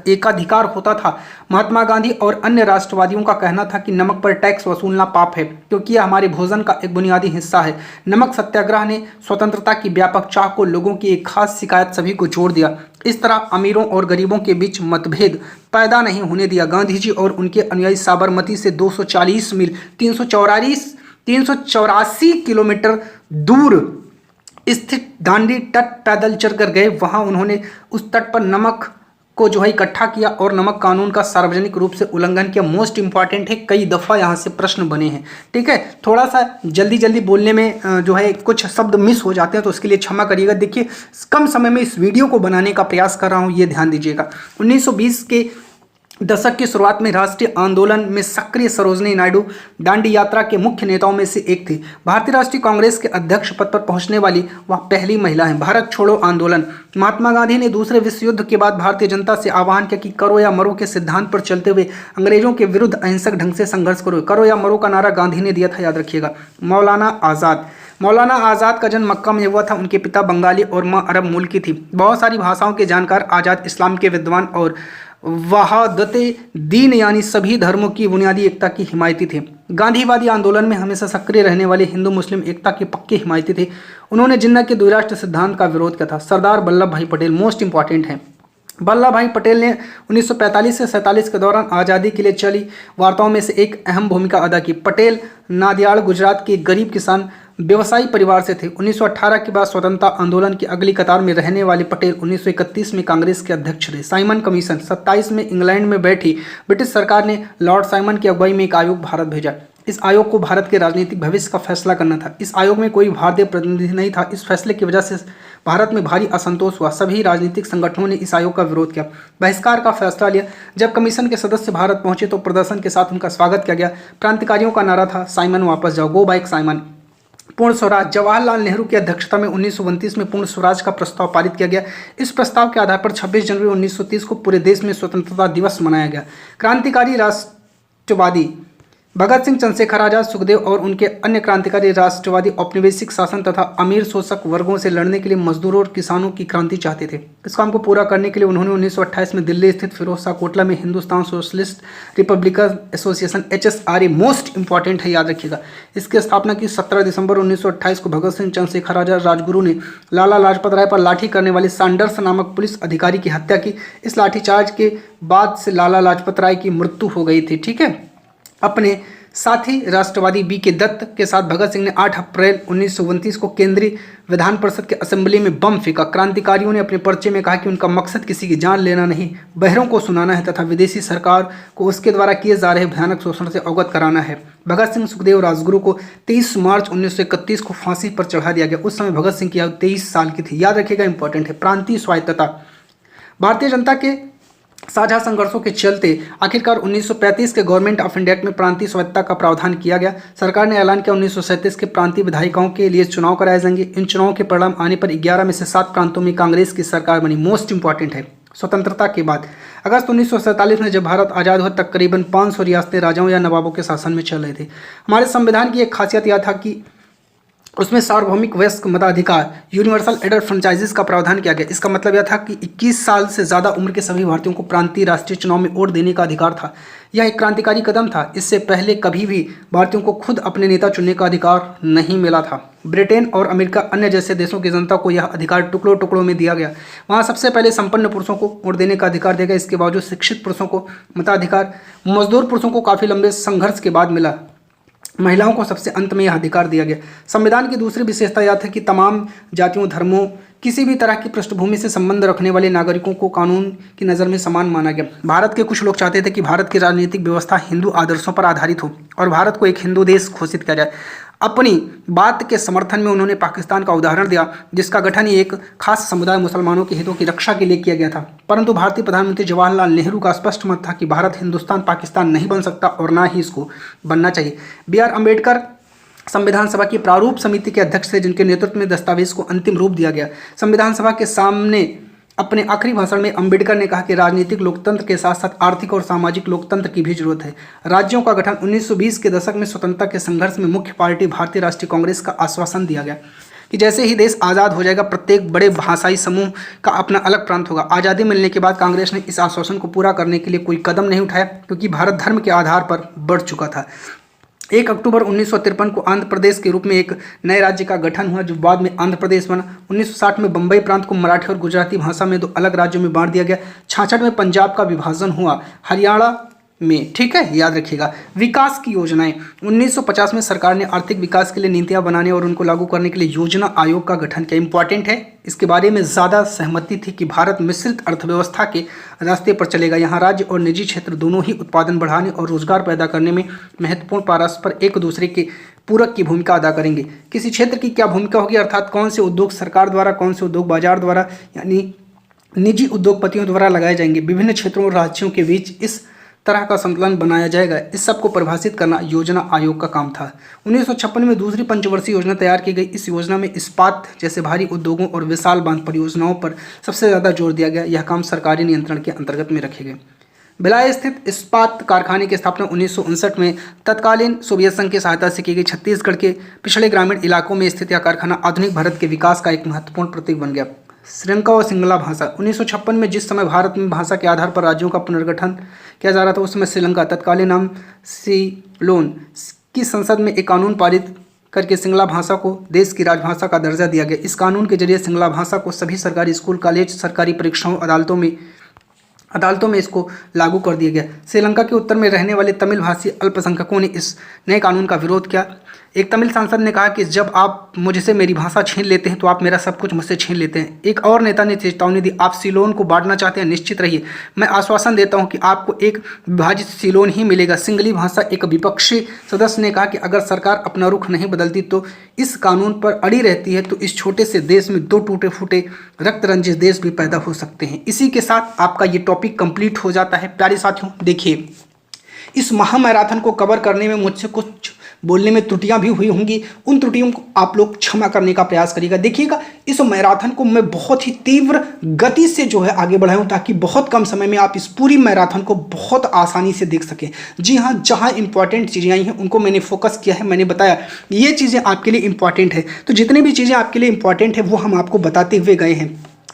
एकाधिकार होता था। महात्मा गांधी और अन्य राष्ट्रवादियों का कहना था कि नमक पर टैक्स वसूलना पाप है क्योंकि यह हमारे भोजन का एक बुनियादी हिस्सा है। नमक सत्याग्रह ने स्वतंत्रता की व्यापक चाह को, लोगों की एक खास शिकायत सभी को जोड़ दिया। इस तरह अमीरों और गरीबों के बीच मतभेद पैदा नहीं होने दिया। गांधी जी और उनके अनुयायी साबरमती से 240 मील 384 किलोमीटर दूर स्थित दांडी तट पैदल चलकर गए। वहां उन्होंने उस तट पर नमक को इकट्ठा किया और नमक कानून का सार्वजनिक रूप से उल्लंघन किया। मोस्ट इंपॉर्टेंट है, कई दफा यहां से प्रश्न बने हैं। ठीक है, थोड़ा सा जल्दी बोलने में कुछ शब्द मिस हो जाते हैं तो उसके लिए क्षमा करिएगा। देखिए, कम समय में इस वीडियो को बनाने का प्रयास कर रहा हूं, ये ध्यान दीजिएगा। 1920 के दशक की शुरुआत में राष्ट्रीय आंदोलन में सक्रिय सरोजिनी नायडू दांडी यात्रा के मुख्य नेताओं में से एक थी। भारतीय राष्ट्रीय कांग्रेस के अध्यक्ष पद पर पहुंचने वाली वह पहली महिला है। भारत छोड़ो आंदोलन। महात्मा गांधी ने दूसरे विश्व युद्ध के बाद भारतीय जनता से आह्वान किया कि करो या मरो के सिद्धांत पर चलते हुए अंग्रेजों के विरुद्ध अहिंसक ढंग से संघर्ष करो। करो या मरो का नारा गांधी ने दिया था, याद रखिएगा। मौलाना आज़ाद का जन्म मक्का में हुआ था। उनके पिता बंगाली और मां अरब मूल की थी। बहुत सारी भाषाओं के जानकार, आज़ाद इस्लाम के विद्वान और वहादते दीन यानी सभी धर्मों की बुनियादी एकता की हिमायती थे। गांधीवादी आंदोलन में हमेशा सक्रिय रहने वाले हिंदू मुस्लिम एकता के पक्के हिमायती थे। उन्होंने जिन्ना के द्विराष्ट्र सिद्धांत का विरोध किया था। सरदार वल्लभ भाई पटेल मोस्ट इंपॉर्टेंट हैं। वल्लभ भाई पटेल ने 1945 से 47 के दौरान आज़ादी के लिए चली वार्ताओं में से एक अहम भूमिका अदा की। पटेल नादियाड़ गुजरात के गरीब किसान व्यवसायी परिवार से थे। 1918 के बाद स्वतंत्रता आंदोलन की अगली कतार में रहने वाले पटेल 1931 में कांग्रेस के अध्यक्ष रहे। Simon commission. 27 में इंग्लैंड में बैठी ब्रिटिश सरकार ने लॉर्ड साइमन की अगुवाई में एक आयोग भारत भेजा। इस आयोग को भारत के राजनीतिक भविष्य का फैसला करना था। इस आयोग में कोई भारतीय प्रतिनिधि नहीं था। इस फैसले की वजह से भारत में भारी असंतोष हुआ। सभी राजनीतिक संगठनों ने इस आयोग का विरोध किया, बहिष्कार का फैसला लिया। जब कमीशन के सदस्य भारत पहुंचे तो प्रदर्शन के साथ उनका स्वागत किया गया। क्रांतिकारियों का नारा था, साइमन वापस जाओ, गो बैक साइमन। पूर्ण स्वराज। जवाहरलाल नेहरू की अध्यक्षता में 1929 में पूर्ण स्वराज का प्रस्ताव पारित किया गया। इस प्रस्ताव के आधार पर 26 जनवरी 1930 को पूरे देश में स्वतंत्रता दिवस मनाया गया। क्रांतिकारी राष्ट्रवादी भगत सिंह, चंद्रशेखर आजाद, सुखदेव और उनके अन्य क्रांतिकारी राष्ट्रवादी औपनिवेशिक शासन तथा अमीर शोषक वर्गों से लड़ने के लिए मजदूरों और किसानों की क्रांति चाहते थे। इस काम को पूरा करने के लिए उन्होंने 1928 में दिल्ली स्थित फिरोज शाह कोटला में Hindustan socialist Republican association HSRA most important है, याद रखिएगा, इसकी स्थापना की। 17 दिसंबर 1928 को भगत सिंह, चंद्रशेखर आजाद, राजगुरु ने लाला लाजपत राय पर लाठी करने वाले सैंडर्स नामक पुलिस अधिकारी की हत्या की। इस लाठीचार्ज के बाद से लाला लाजपत राय की मृत्यु हो गई थी। ठीक है, अपने साथी राष्ट्रवादी BK दत्त के साथ भगत सिंह ने 8 अप्रैल 1929 को केंद्रीय विधान परिषद के असेंबली में बम फेंका। क्रांतिकारियों ने अपने पर्चे में कहा कि उनका मकसद किसी की जान लेना नहीं, बहरों को सुनाना है तथा विदेशी सरकार को उसके द्वारा किए जा रहे भयानक शोषण से अवगत कराना है। भगत सिंह, सुखदेव, राजगुरु को 23 मार्च 1931 को फांसी पर चढ़ा दिया गया। उस समय भगत सिंह की आयु 23 साल की थी, याद रखिएगा, इंपॉर्टेंट है। प्रांतीय स्वायत्तता। भारतीय जनता के साझा संघर्षों के चलते आखिरकार 1935 के गवर्नमेंट ऑफ इंडिया में प्रांतीय स्वायत्तता का प्रावधान किया गया। सरकार ने ऐलान किया 1937 के प्रांतीय विधायिकाओं के लिए चुनाव कराए जाएंगे। इन चुनावों के परिणाम आने पर 11 में से 7 प्रांतों में कांग्रेस की सरकार बनी। मोस्ट इंपॉर्टेंट है। स्वतंत्रता के बाद अगस्त 1947 में जब भारत आज़ाद हुआ तक करीबन 500 रियासतें राजाओं या नवाबों के शासन में चल रहे थे। हमारे संविधान की एक खासियत यह था कि उसमें सार्वभौमिक वयस्क मताधिकार यूनिवर्सल एडल्ट फ्रेंचाइजीज का प्रावधान किया गया। इसका मतलब यह था कि 21 साल से ज़्यादा उम्र के सभी भारतीयों को प्रांतीय राष्ट्रीय चुनाव में वोट देने का अधिकार था। यह एक क्रांतिकारी कदम था। इससे पहले कभी भी भारतीयों को खुद अपने नेता चुनने का अधिकार नहीं मिला था। ब्रिटेन और अमेरिका अन्य जैसे देशों की जनता को यह अधिकार टुकड़ों टुकड़ों में दिया गया। वहाँ सबसे पहले संपन्न पुरुषों को वोट देने का अधिकार दिया गया। इसके बावजूद शिक्षित पुरुषों को मताधिकार मजदूर पुरुषों को काफ़ी लंबे संघर्ष के बाद मिला। महिलाओं को सबसे अंत में यह अधिकार दिया गया। संविधान की दूसरी विशेषता यह थी कि तमाम जातियों, धर्मों, किसी भी तरह की पृष्ठभूमि से संबंध रखने वाले नागरिकों को कानून की नज़र में समान माना गया। भारत के कुछ लोग चाहते थे कि भारत की राजनीतिक व्यवस्था हिंदू आदर्शों पर आधारित हो और भारत को एक हिंदू देश घोषित किया जाए। अपनी बात के समर्थन में उन्होंने पाकिस्तान का उदाहरण दिया, जिसका गठन ही एक खास समुदाय मुसलमानों के हितों की रक्षा के लिए किया गया था। परंतु भारतीय प्रधानमंत्री जवाहरलाल नेहरू का स्पष्ट मत था कि भारत हिंदुस्तान पाकिस्तान नहीं बन सकता और ना ही इसको बनना चाहिए। B.R. अम्बेडकर संविधान सभा की प्रारूप समिति के अध्यक्ष थे, जिनके नेतृत्व में दस्तावेज को अंतिम रूप दिया गया। संविधान सभा के सामने अपने आखिरी भाषण में अम्बेडकर ने कहा कि राजनीतिक लोकतंत्र के साथ साथ आर्थिक और सामाजिक लोकतंत्र की भी जरूरत है। राज्यों का गठन 1920 के दशक में स्वतंत्रता के संघर्ष में मुख्य पार्टी भारतीय राष्ट्रीय कांग्रेस का आश्वासन दिया गया कि जैसे ही देश आज़ाद हो जाएगा प्रत्येक बड़े भाषाई समूह का अपना अलग प्रांत होगा। आज़ादी मिलने के बाद कांग्रेस ने इस आश्वासन को पूरा करने के लिए कोई कदम नहीं उठाया, क्योंकि भारत धर्म के आधार पर बढ़ चुका था। 1 अक्टूबर 1953 को आंध्र प्रदेश के रूप में एक नए राज्य का गठन हुआ, जो बाद में आंध्र प्रदेश बना। 1960 में बम्बई प्रांत को मराठी और गुजराती भाषा में 2 अलग राज्यों में बांट दिया गया। 66 में पंजाब का विभाजन हुआ हरियाणा में, ठीक है, याद रखिएगा। विकास की योजनाएं 1950 में सरकार ने आर्थिक विकास के लिए नीतियां बनाने और उनको लागू करने के लिए योजना आयोग का गठन किया। इंपॉर्टेंट है, इसके बारे में ज़्यादा सहमति थी कि भारत मिश्रित अर्थव्यवस्था के रास्ते पर चलेगा। यहाँ राज्य और निजी क्षेत्र दोनों ही उत्पादन बढ़ाने और रोजगार पैदा करने में महत्वपूर्ण परस्पर एक दूसरे के पूरक की भूमिका अदा करेंगे। किसी क्षेत्र की क्या भूमिका होगी, अर्थात कौन से उद्योग सरकार द्वारा, कौन से उद्योग बाजार द्वारा यानी निजी उद्योगपतियों द्वारा लगाए जाएंगे। विभिन्न क्षेत्रों और राज्यों के बीच इस तरह का संतुलन बनाया जाएगा। इस सब को परिभाषित करना योजना आयोग का काम था। 1956 में दूसरी पंचवर्षीय योजना तैयार की गई। इस योजना में इस्पात जैसे भारी उद्योगों और विशाल बांध परियोजनाओं पर सबसे ज़्यादा जोर दिया गया। यह काम सरकारी नियंत्रण के अंतर्गत में रखे गए। भिलाई स्थित इस्पात कारखाने की स्थापना 1959 में तत्कालीन सोवियत संघ की सहायता से की गई। छत्तीसगढ़ के पिछड़े ग्रामीण इलाकों में स्थित यह कारखाना आधुनिक भारत के विकास का एक महत्वपूर्ण प्रतीक बन गया। श्रीलंका और सिंगला भाषा 1956 में जिस समय भारत में भाषा के आधार पर राज्यों का पुनर्गठन किया जा रहा था, उस समय श्रीलंका तत्कालीन नाम सीलोन की संसद में एक कानून पारित करके सिंगला भाषा को देश की राजभाषा का दर्जा दिया गया। इस कानून के जरिए सिंगला भाषा को सभी सरकारी स्कूल, कॉलेज, सरकारी परीक्षाओं, अदालतों में इसको लागू कर दिया गया। श्रीलंका के उत्तर में रहने वाले तमिल भाषी अल्पसंख्यकों ने इस नए कानून का विरोध किया। एक तमिल सांसद ने कहा कि जब आप मुझसे मेरी भाषा छीन लेते हैं तो आप मेरा सब कुछ मुझसे छीन लेते हैं। एक और नेता ने चेतावनी दी, आप सीलोन को बांटना चाहते हैं, निश्चित रहिए, मैं आश्वासन देता हूं कि आपको एक विभाजित सीलोन ही मिलेगा। सिंगली भाषा एक विपक्षी सदस्य ने कहा कि अगर सरकार अपना रुख नहीं बदलती तो इस कानून पर अड़ी रहती है तो इस छोटे से देश में 2 टूटे फूटे रक्त रंजित देश भी पैदा हो सकते हैं। इसी के साथ आपका ये टॉपिक कंप्लीट हो जाता है। प्यारे साथियों, देखिए, इस महामैराथन को कवर करने में मुझसे कुछ बोलने में त्रुटियां भी हुई होंगी। उन त्रुटियों को आप लोग क्षमा करने का प्रयास करिएगा। देखिएगा, इस मैराथन को मैं बहुत ही तीव्र गति से जो है आगे बढ़ाऊं, ताकि बहुत कम समय में आप इस पूरी मैराथन को बहुत आसानी से देख सकें। जी हाँ, जहां इंपॉर्टेंट चीज़ें आई हैं उनको मैंने फोकस किया है। मैंने बताया ये चीज़ें आपके लिए इंपॉर्टेंट है, तो जितनी भी चीज़ें आपके लिए इंपॉर्टेंट है वो हम आपको बताते हुए गए हैं।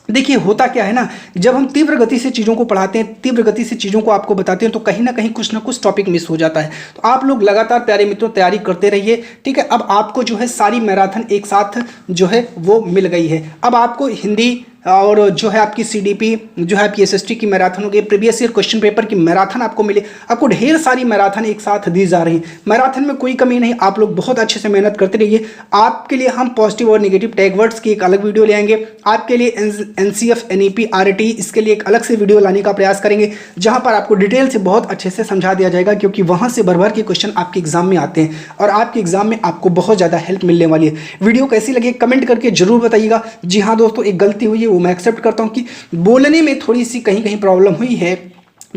देखिए, होता क्या है ना, जब हम तीव्र गति से चीज़ों को पढ़ाते हैं, तीव्र गति से चीज़ों को आपको बताते हैं, तो कहीं ना कहीं कुछ ना कुछ टॉपिक मिस हो जाता है। तो आप लोग लगातार प्यारे मित्रों तैयारी करते रहिए, ठीक है। अब आपको जो है सारी मैराथन एक साथ जो है वो मिल गई है। अब आपको हिंदी और जो है आपकी CDP, जो है आपकी SST की मैराथन हो गई, प्रीवियस ईयर क्वेश्चन पेपर की मैराथन आपको मिले। आपको ढेर सारी मैराथन एक साथ दी जा रही है। मैराथन में कोई कमी नहीं, आप लोग बहुत अच्छे से मेहनत करते रहिए। आपके लिए हम पॉजिटिव और नेगेटिव टैग वर्ड्स की एक अलग वीडियो ले आएंगे। आपके लिए NCF, NEP, RT इसके लिए एक अलग से वीडियो लाने का प्रयास करेंगे, जहां पर आपको डिटेल से बहुत अच्छे से समझा दिया जाएगा, क्योंकि वहां से भर भर के क्वेश्चन आपके एग्जाम में आते हैं और आपके एग्जाम में आपको बहुत ज़्यादा हेल्प मिलने वाली है। वीडियो कैसी लगी कमेंट करके जरूर बताइएगा। जी हाँ दोस्तों, एक गलती हुई है वो मैं एक्सेप्ट करता हूँ कि बोलने में थोड़ी सी कहीं प्रॉब्लम हुई है,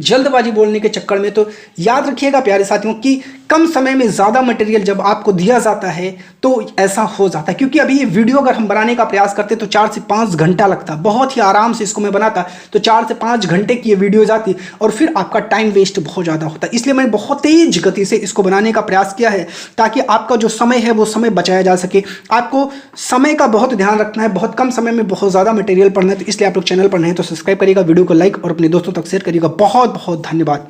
जल्दबाजी बोलने के चक्कर में। तो याद रखिएगा प्यारे साथियों कि कम समय में ज़्यादा मटेरियल जब आपको दिया जाता है तो ऐसा हो जाता है। क्योंकि अभी ये वीडियो अगर हम बनाने का प्रयास करते तो 4 से 5 घंटा लगता, बहुत ही आराम से इसको मैं बनाता तो 4 से 5 घंटे की ये वीडियो जाती और फिर आपका टाइम वेस्ट बहुत ज़्यादा होता। इसलिए मैंने बहुत तेज गति से इसको बनाने का प्रयास किया है ताकि आपका जो समय है वो समय बचाया जा सके। आपको समय का बहुत ध्यान रखना है, बहुत कम समय में बहुत ज़्यादा मटेरियल पढ़ना है, तो इसलिए आप लोग चैनल पर नए हैं तो सब्सक्राइब करिएगा, वीडियो को लाइक और अपने दोस्तों तक शेयर करिएगा। बहुत बहुत धन्यवाद।